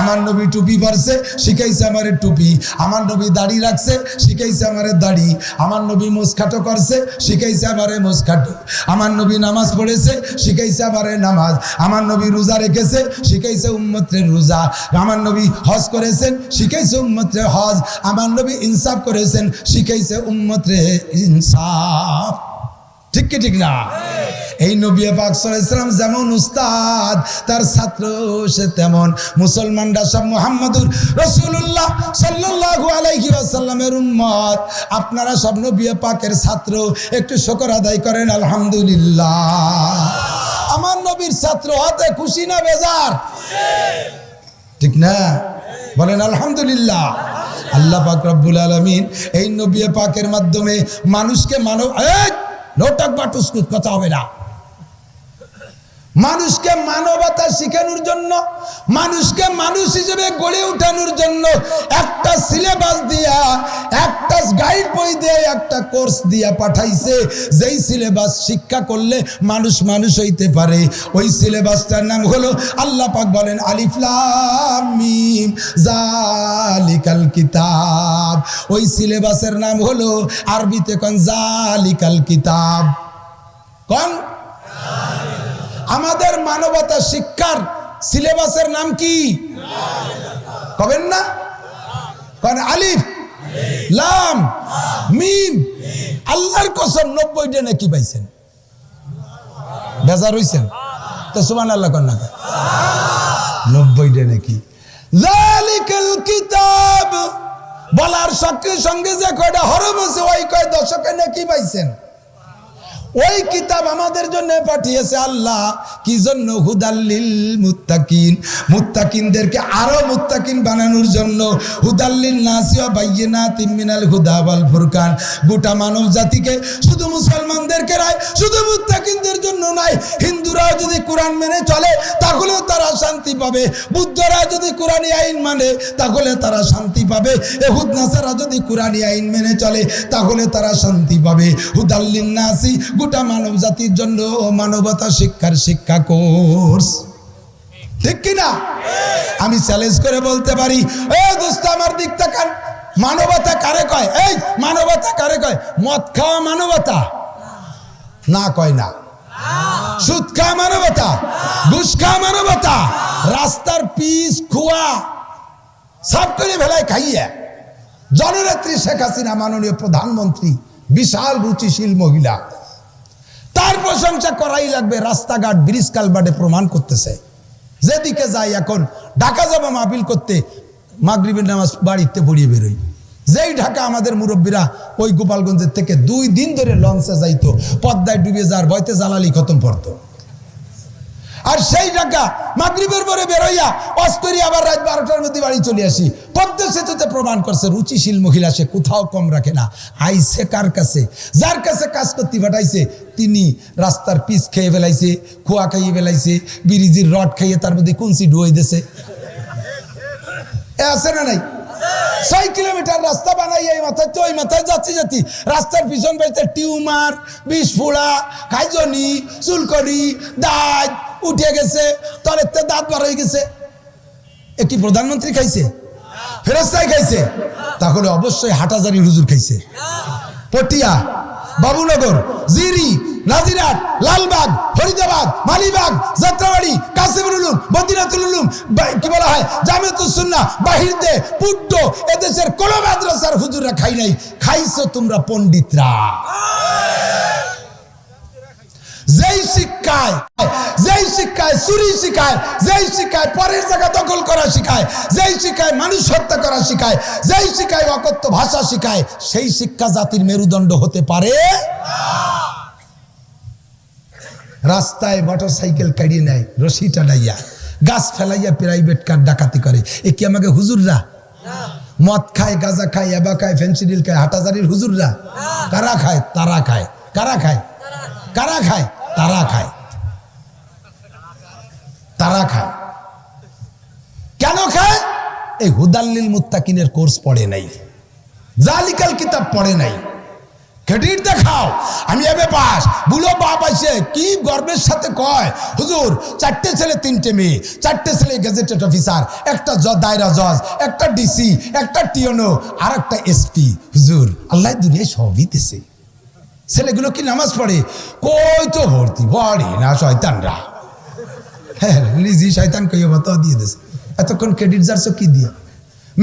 আমার নবী টুপি পরছে, শিখাইছে আমারে টুপি। আমার নবী দাড়ি রাখছে, শিখাইছে আমারে দাড়ি। আমার নবী মুসখাটো করছে, শিখাইছে আমারে মুসখাটো। আমার নবী নামাজ পড়েছে, শিখাইছে আমারে নামাজ। আমার নবী রোজা রেখেছে, শিখাইছে উম্মতের রোজা। আমার নবী হজ করেছেন, শিখাইছে উম্মতের হজ। আমার নবী ইনসাফ করেছেন, শিখাইছে উম্মতের ইনসাফ। ঠিক কি ঠিক না? এই নবী পাক সাল্লাল্লাহু আলাইহি ওয়াসাল্লাম যেমন উস্তাদ, তার ছাত্র সে তেমন। মুসলমানরা সব মুহাম্মাদুর রাসূলুল্লাহ সাল্লাল্লাহু আলাইহি ওয়াসাল্লামের উম্মত। আপনারা সব নবী পাকের ছাত্র। একটু শুকর আদায় করেন আলহামদুলিল্লাহ। আমার নবীর ছাত্র হতে খুশি না বেজার? ঠিক না? বলেন আলহামদুলিল্লাহ। আল্লাহ পাক রব্বুল আলামিন এই নবী পাকের মাধ্যমে মানুষকে মানব লোটাক বাটুসকুত কথা হবে না, মানুষকে মানবতা শেখানোর জন্য, মানুষকে মানুষ হিসেবে গড়ে ওঠানোর জন্য একটা সিলেবাস দিয়া, একটা গাইড বই দিয়ে, একটা কোর্স দিয়া পাঠাইছে। যেই সিলেবাস শিক্ষা করলে মানুষ মানুষ হইতে পারে, ওই সিলেবাসটার নাম হলো, আল্লাহ পাক বলেন আলিফ লাম মিম জালিকাল কিতাব। ওই সিলেবাসের নাম হলো আরবিতে কোন জালিকাল কিতাব। কোন? আমাদের মানবতা শিক্ষার সিলেবাসের নাম কি? কবেন না? কোন? আলিফ লাম মিম। আল্লাহর কসম 90টা নাকি পাইছেন? বেজার হইছেন তো সুবহানাল্লাহ কোন না? 90টা নাকি। জালিকাল কিতাব বলার সঙ্গে সঙ্গে যে কয়টা হরফ আছে ওই কয় দশকে নাকি পাইছেন। ওই কিতাব আমাদের জন্য পাঠিয়েছে আল্লাহ কি জন্য? হুদাল্লিল মুত্তাকিন, মুত্তাকিনদেরকে আরো মুত্তাকিন বানানোর জন্য। হুদাল্লিল নাসি ওয়া বাইয়িনাতিন মিনাল হুদা ওয়াল ফুরকান। গোটা মানব জাতিকে, শুধু মুসলমানদেরকে নয়, শুধু মুত্তাকিনদের জন্য নয়, হিন্দুরা যদি কোরআন মেনে চলে তাহলেও তারা শান্তি পাবে, বুদ্ধরা যদি কোরআনী আইন মানে তাহলে তারা শান্তি পাবে, ইহুদ নাসারা যদি কোরআনী আইন মেনে চলে তাহলে তারা শান্তি পাবে। হুদাল্লিন নাসি গোটা মানব জাতির জন্য মানবতা শিক্ষার শিক্ষা কোর্স। ঠিক কিনা? আমি চ্যালেঞ্জ করে বলতে পারি, ও দোস্ত আমার দিক তাকান, মানবতা কারে কয়? এই মানবতা কারে কয়? মদ খাওয়া মানবতা না? কয় না। সুদ খাওয়া মানবতা? ঘুষ খাওয়া মানবতা? রাস্তার পিস খোয়া সব করে ভেলায় খাইয়া। জননেত্রী শেখ হাসিনা মাননীয় প্রধানমন্ত্রী, বিশাল রুচিশীল মহিলা, তার প্রশংসা করাই লাগবে। রাস্তাঘাট ব্রিজ কালভার্টে প্রমাণ করতেছে। যেদিকে যাই এখন, ঢাকা যাবো মাহফিল করতে, মাগরিবের নামাজ বাড়িতে পড়িয়ে বেরোই। যেই ঢাকা আমাদের মুরব্বীরা ওই গোপালগঞ্জের থেকে 2 দিন ধরে লঞ্চে যাইতো, পদ্মায় ডুবে যাওয়ার ভয়তে জালালি খতম পড়তো। আর সেই ঢাকা মাগরিবের পরে বেরোইয়া ওয়াজ করি আবার রাত 12টার মধ্যে বাড়ি চলে আসি। পদ্মা সেতুতে প্রমাণ করছে রুচিশীল মহিলা, সে কোথাও কম রাখে না। আইসে কার কাছে? যার কাছে কাজ করতে পাঠাইছে তিনি রাস্তার পিচ খেয়ে ফেলাইছে, খোয়া খাইয়ে ফেলাইছে, ব্রিজের রড খাইয়ে তার মধ্যে কুঞ্চি ডুয়াই দিয়েছে। আছে না নাই? 6 কিলোমিটার রাস্তা বানাই এই মাথায় তো ওই মাথায় যাচ্ছি যাচ্ছি রাস্তার পিছন পাইতে টিউমার, বিষ ফোড়া, খাইজনি, চুলকনি, দাঁত উঠে গেছে, তলেতে দাঁত বার হয়ে গেছে। এ কি প্রধানমন্ত্রী খাইছে? ফেরেশতাই খাইছে? তাহলে অবশ্যই হাটাজারি হুজুর খাইছে। পটিয়া, বাবুনগর, জিরি, নাজিরাট, লালবাগ, ফরিদাবাদ, মালিবাগ, যাত্রাবাড়ি, কাসিমুল উলুম, মদিনাতুল উলুম, কি বলা হয় জামিয়াতুস সুন্নাহ, বাহিরতে পুড্ড, এদেশের কোন মাদ্রাসার হুজুররা খাই নাই। খাইছো তোমরা পণ্ডিতরা। যেই শিক্ষায় চুরি শিখায়, যেই শিক্ষায় পরের জায়গা দখল করা শিখায়, যেই শিক্ষায় মানুষ হত্যা করা শিখায়, যেই শিক্ষায় অকথ্য ভাষা শিখায়, সেই শিক্ষা জাতির মেরুদণ্ড হতে পারে। রাস্তায় মোটরসাইকেল কাড়িয়ে নেয়, রশি টানাইয়া, গাছ ফেলাইয়া প্রাইভেট কার ডাকাতি করে। এ কি আমাকে হুজুররা? মদ খায়, গাঁজা খায়, এবা খায়, ফেন্সিডিল খায় হাটাজারির হুজুররা? কারা খায়? তারা খায়। কারা খায়? কারা খায়? তারা খায়। তারা খায়। কেন খায়? এই হুদাল্লিল মুত্তাকিনের কোর্স পড়ে নাই, জালিকাল কিতাব পড়ে নাই। ক্রেডিট দেখাও, আমি এমএ পাস। বুলো বাপ আসে কি গর্বের সাথে কয়, হুজুর 4টে ছেলে 3টে মেয়ে, 4টে ছেলে গেজেটেড অফিসার, একটা দায়রা জজ, একটা ডিসি, একটা টিওনো, আর একটা এসপি। হুজুর আল্লাহ দুনিয়ায় সবই দিছে। ছেলেগুলো কি নামাজ পড়ে? কই তো ভর্তি পড়ে না, শয়তানরা। হ্যাঁ, নিজেই শয়তান কইয়া মতো দিয়ে দিছে। এতক্ষণ ক্রেডিট যাচ্ছ কি দিয়ে?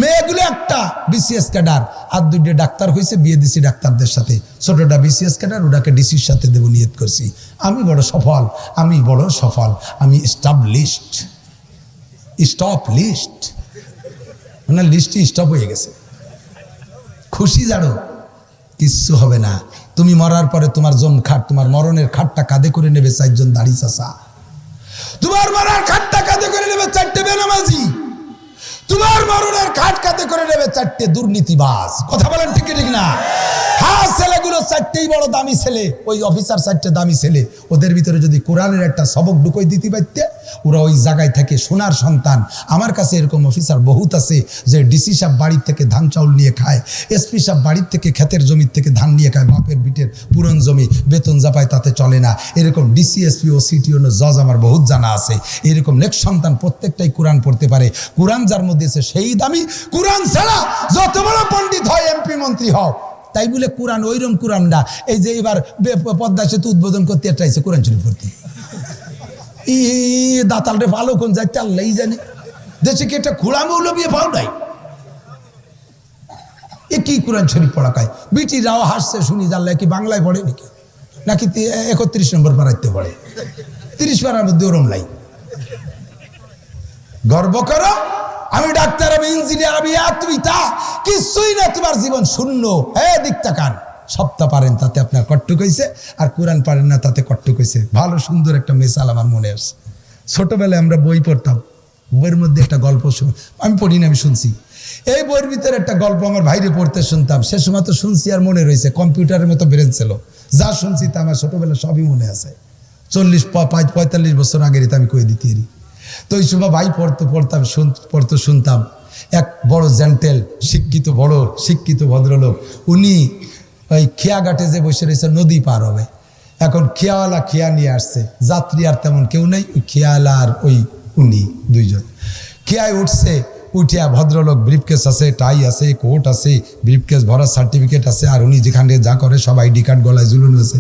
মেয়েগুলো একটা বিসিএস ক্যাডার, আর 2টে ডাক্তার হয়েছে, বিয়ে দিছি ডাক্তারদের সাথে। ছোটটা বিসিএস ক্যাডার, ওটাকে ডিসির সাথে দেবো নিয়ত করছি। আমি বড় সফল, আমি বড় সফল, আমি স্টাবলিশড। স্টপ লিস্ট, ওনার লিস্টই স্টপ হয়ে গেছে। খুশি জানো? কিচ্ছু হবে না। তুমি মরার পরে তোমার খাট, তোমার মরণের খাটটা কাঁধে করে নেবে 4 জন দাড়ি চাচা। তোমার মরার খাটটা কাঁধে করে নেবে 4টে বেনামাজি। তোমার মরণের খাট কাঁধে করে নেবে 4টে দুর্নীতিবাজ। কথা বলেন ঠিক ঠিক না? হ্যাঁ, ছেলেগুলো 4টেই বড় দামি ছেলে, ওই অফিসার 4টে দামি ছেলে। ওদের ভিতরে যদি কোরআনের একটা সবক ঢুকই দিতে পারতে, ওরা ওই জায়গায় থেকে সোনার সন্তান। আমার কাছে এরকম অফিসার বহুত আছে যে ডিসি সাহেব বাড়ির থেকে ধান চাউল নিয়ে খায়, এসপি সাহেব বাড়ির থেকে ক্ষেতের জমির থেকে ধান নিয়ে খায়, বাপের বিটের পুরন জমি, বেতন জাপায়, তাতে চলে না। এরকম ডিসি, এসপি ও সিটিও জজ আমার বহুত জানা আছে। এরকম নেক সন্তান প্রত্যেকটাই কোরআন পড়তে পারে। কোরআন যার মধ্যে আছে সেই দামি। কোরআন ছাড়া যত বড় পণ্ডিত হয়, এমপি মন্ত্রী হও, তাই বলে কোরআন ওইরকম কোরআন না। এই যে এবার পদ্মা সেতু উদ্বোধন করতে একটা আইছে কোরআন শরীফ পড়তে। দাতালরে ভালো কোন যাচ্ছে আল্লাহ জানে। দেশে কি একটা খোলা মৌলবী পাও নাই? এ কি কোরআন শরীফ পড়া খায়? বিটিরাও হাসছে শুনি, জানলে কি বাংলায় পড়ে নাকি, নাকি 31 নম্বর পাড়াইতে পড়ে? 30 পাড়ার মধ্যে ওরম লাই। গর্ব করো, আমি ডাক্তার, আমি ইঞ্জিনিয়ার, আমি তুমি তা কিছুই না। তোমার জীবন শূন্য। হ্যাঁ, দিকটা কান সপ্তাহ পারেন তাতে আপনার কট্টুক হয়েছে, আর কোরআন পারেন না তাতে কট্টুক হয়েছে। ভালো সুন্দর একটা মেসাল আমার মনে আসছে। ছোটবেলায় আমরা বই পড়তাম, বইয়ের মধ্যে একটা গল্প আমি পড়িনি, আমি শুনছি। এই বইয়ের ভিতরে একটা গল্প আমার ভাইরে পড়তে শুনতাম। সে সময় তো শুনছি আর মনে রয়েছে, কম্পিউটারের মতো ব্রেন ছিল। যা শুনছি তা আমার ছোটবেলা সবই মনে আছে। 40-45 বছর আগের আমি কয়ে দিতে। তো ওই সময় ভাই পড়তে শুনতাম। এক বড় জেন্টেল শিক্ষিত, বড় শিক্ষিত ভদ্রলোক, উনি ওই খেয়াঘাটে যে বসে রয়েছে, নদী পার হবে। এখন খেয়াওয়ালা খেয়া নিয়ে আসছে, যাত্রী আর তেমন কেউ নেই, ওই খেয়াওয়ালা আর ওই উনি 2 জন। খেয়ায় উঠছে, উঠিয়া ভদ্রলোক, ব্রিফকেস আছে, টাই আছে, কোট আছে, ব্রিফকেস ভরার সার্টিফিকেট আছে, আর উনি যেখানে যা করে সব আইডি কার্ড গলায় ঝুলুন আছে।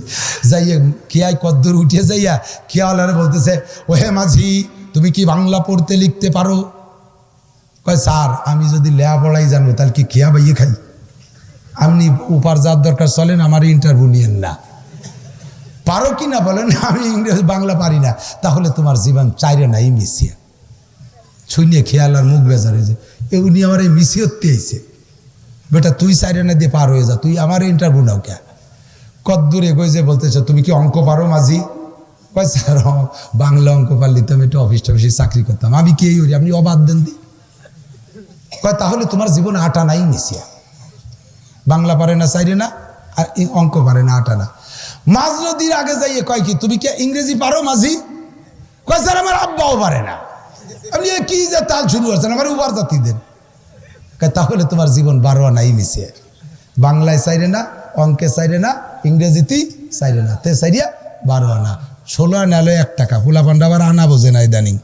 যাইয়া খেয়ায় কদ্দূর উঠিয়ে যাইয়া খেয়াওয়ালারে বলতেছে, ও হে মাঝি, তুমি কি বাংলা পড়তে লিখতে পারো? কয়, স্যার আমি যদি লেখাপড়াই জানবো তাহলে কি খেয়া বাইয়ে খাই? আপনি উপার যার দরকার চলেন, আমার ইন্টারভিউ নিয়েন না। পারো কি না বলেন, আমি ইংরেজি বাংলা পারি না। তাহলে তোমার জীবন চাইরে নাই মিশিয়ে। শুনিয়ে খেয়াল আর মুখ বেজার হয়েছে, উনি আমার এই মিশিয়তে আইছে। বেটা তুই চাইরে না দিয়ে পার হয়ে যা, তুই আমার ইন্টারভিউ নাও কে? কদ্দূর এগোয় যে বলতেছে, তুমি কি অঙ্ক পারো মাঝি? কয়, স্যার বাংলা অঙ্ক পারলে তো আমি একটা অফিস টফিসে চাকরি করতাম। আমি কি এই করি, আপনি অবাদ দেন দি? কয়, তাহলে তোমার জীবনে আটা নাই মিশিয়া। বাংলা পারে না চাইরে না, আর অঙ্ক পারে না, আটা না। মাঝ নদীর আগে যাইয়ে কয়, কি তুমি কি ইংরেজি পারো মাঝি? কয়, স্যার আমার আব্বাও পারে না। আপনি কি যে তাল শুরু করছেন, আমার উবার জাতি দেন। তাহলে তোমার জীবন 12 নাই মিশিয়ে। বাংলায় চাইরে না, অঙ্কে চাইরে না, ইংরেজিতেই চাইরে না, তে চাইরিয়া 12 আনা। 16 আনা হলো 1 টাকা। পোলা পান্ডা আবার আনা বোঝে না ইদানিং।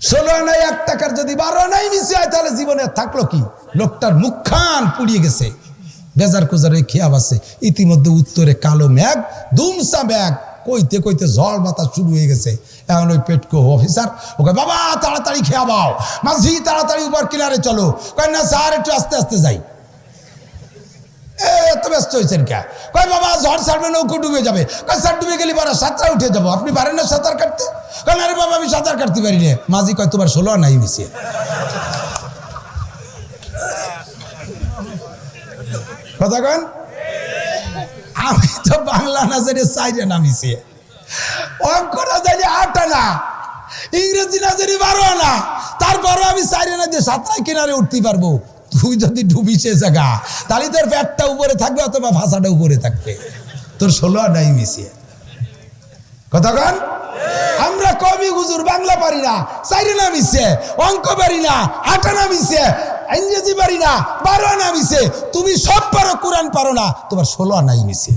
16 আনায় 1 টাকার যদি 12 আনাই মিশে হয়, তাহলে জীবনে থাকলো কি? লোকটার মুখখান পুড়িয়ে গেছে, বেজার কোজার খেয়াব আছে। ইতিমধ্যে উত্তরে কালো মেঘ, দুমসা মেঘ, কইতে কইতে ঝড় বাতাস শুরু হয়ে গেছে। এখন ওই পেটকো অফিসার ওকে, বাবা তাড়াতাড়ি খেয়া বাও, মাঝি তাড়াতাড়ি উপর কিনারে চলো। কয়, না স্যার একটু আস্তে আস্তে যাই। এত ব্যস্ত হয়েছেন কে? কয়, বাবা ঝড় ছাড়বে, নৌকো ডুবে যাবে। কয়, স্যার ডুবে গেলে পরে সাঁতরা উঠে যাবো, আপনি পারেন না সাঁতার কাটতে? কয়, আরে বাবা আমি সাঁতার কাটতে পারি না। মাঝি কয়, তোমার 16 নাই মিশিয়ে। কথা কন, আমি তো বাংলা না জানি 4 আনা মিশিয়ে, অঙ্ক না জানি 8 আনা, ইংরেজি না জানি 12 আনা, তারপরে আমি চাইরে না দিয়ে সাঁতরায় কিনারে উঠতে পারবো। তুই যদি ডুবিছে জায়গা তাহলে তোর পেটটা উপরে থাকবে অথবা ভাষাটা উপরে থাকবে, তোর 16 আনাই মিশিয়ে। কথা কন? আমরা কবি হুজুর বাংলা পারি না, চাইরে না মিশে, অঙ্ক পারি না, 8 আনা মিশে, ইংরেজি পারি না, 12 আনা মিশে। তুমি সব পারো, কোরআন পারো না, তোমার 16 আনাই মিশে।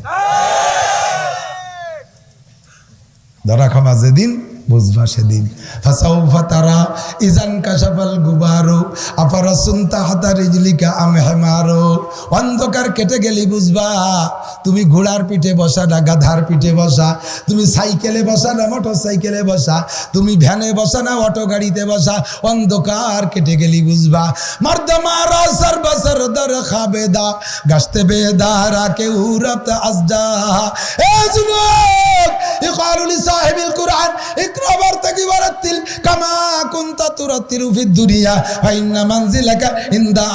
ধরা খাবা যেদিন বুঝবা সেদিন। ফাসাউফা তারা ইজান কাশাফাল গুবারু আফারাসুন তাহাতা রিজলিকা আম হিমারু। অন্ধকার কেটে গেলি বুঝবা তুমি ঘোড়ার পিঠে বসা না গাধার পিঠে বসা, তুমি সাইকেলে বসা না মোটর সাইকেলে বসা, তুমি ভ্যানে বসা না অটো গাড়িতে বসা। অন্ধকার কেটে গেলি বুঝবা। মর্দমারা সরবসর দর খাবেদা গাছতে বেদারা কে উরত আজদা। এ যুবক ইকালু লিসাহিবিল কুরআন ইকরা বারতাকি বারাতিল কামা কুনতা তুরাতিলু ফিদ দুনিয়া ওয়া ইন্না মানজিলাকা ইনদা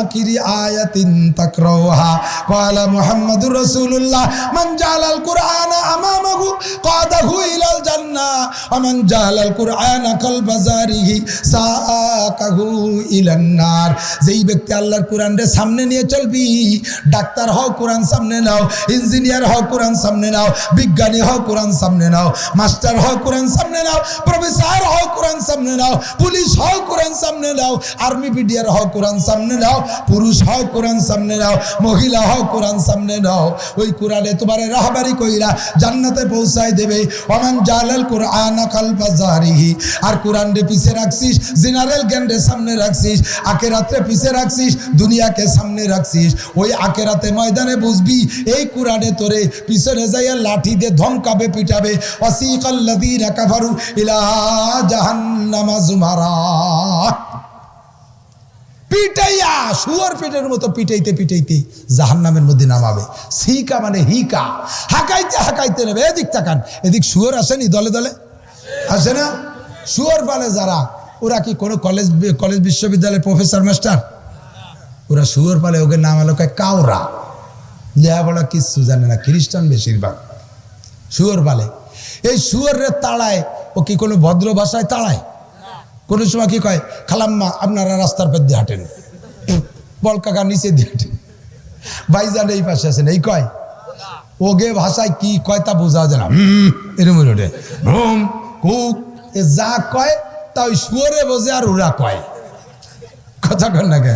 আখিরি আয়াতিন তাকরাউহা। ক্বালা মুহাম্মাদুর রাসূলুল্লাহ মান জাআলাল কুরআনা আমামাহু কাদাহু ইলাল জান্নাহ ওয়া মান জাআলাল কুরআনা কালবা জারিহি সাআকাহু ইলান নার। যেই ব্যক্তি আল্লাহর কোরআনকে সামনে নিয়ে চলবি, ডাক্তার হও কোরআন সামনে নাও, ইঞ্জিনিয়ার হও কোরআন সামনে নাও, বিজ্ঞানী হও কোরআন সামনে নাও, মাস্টার হও কোরআন সামনে নাও, প্রফেসর হও কোরআন সামনে নাও, পুলিশ হও কোরআন সামনে নাও, আর্মি বিডিআর হও কোরআন সামনে নাও, পুরুষ হও কোরআন সামনে নাও, মহিলা হও কোরআন সামনে নাও। ওই কোরআনে তোমারে রাহবারি কইরা জান্নাতে পৌঁছায় দেবে। ওমান জালাল কুরআনা কালবা জারিহি। আর কোরআনকে পিছে রাখছিস, জেনারেল জ্ঞানকে সামনে রাখছিস, আখিরাতে পিছে রাখছিস, দুনিয়াকে সামনে রাখছিস। ওই আখিরাতে ময়দানে বুঝবি এই কোরআনে তোরে পিছনে যাইয়া লাঠি দিয়ে ধমকাবে, পিটাবে। ওয়াসিকাল্লাযীনা কাফারু ইলা জাহান্নামা যুমারা। পিটাইয়া শুয়োর পেটের মতো পিটাইতে পিটাইতে জাহান্নামের মধ্যে নামাবে। সিকা মানে হিকা, হাকাইতে হাকাইতে নেবে। এদিক তাকান, এদিক শুয়োর আসেনি দলে দলে, আসে না? শুয়োর পালে যারা, ওরা কি কোনো কলেজ বিশ্ববিদ্যালয়ের প্রফেসর মাস্টার? ওরা শুয়োর পালে, ওকে নাম হলো কাউরা। লেখাপড়া কিচ্ছু জানে না, খ্রিস্টান বেশিরভাগ। শুয়োর পালে, এই শুয়োরের তাড়ায় ও কি কোনো ভদ্র ভাষায় তাড়ায়? কোনো সময় কি কয়, খালাম্মা আপনারা রাস্তার পর দিয়ে হাঁটেন, বল কাকা নিচে দিয়ে হাঁটেন, ভাইজান এই পাশে আছেন, এই কয়। ওগে ভাষায় কি কয় তা বোঝা যায় না, এরম ওঠে ভ্রম কুক, এ যা কয় তা ওই শুয়োরে বোঝে আর ওরা কয়। কথা কন না কে?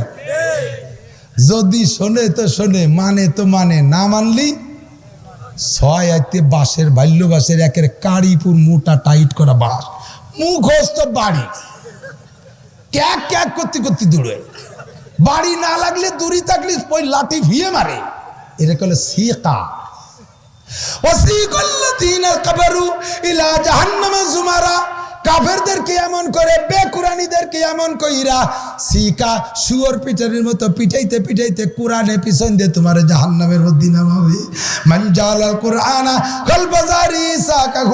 যদি শোনে তো শোনে, মানে তো মানে, না মানলি 6 আইতে বাঁশের, বাল্য বাঁশের একের কারিপুর মোটা টাইট করা বাঁশ, মুখস্থ বাড়ি ক্যাক ক্যাক করতে করতে দূরে, বাড়ি না লাগলে দূরে থাকলে ওই লাঠি ভিয়ে মারে। এটা কলে সিকা। ওয়াসিকাল্লাযীনা কাফারু ইলা জাহান্নামা যুমারা। কাফেরদেরকে এমন করে, বেকুরানীদেরকে এমন কইরা সিকা শুয়োর পিটারের মতো পিটাইতে পিটাইতে কোরআনে পিছন দিয়ে তোমার জাহান্নামের মধ্যে নামাবে। মান জালাল কুরআনা কালবা জারি সাকা।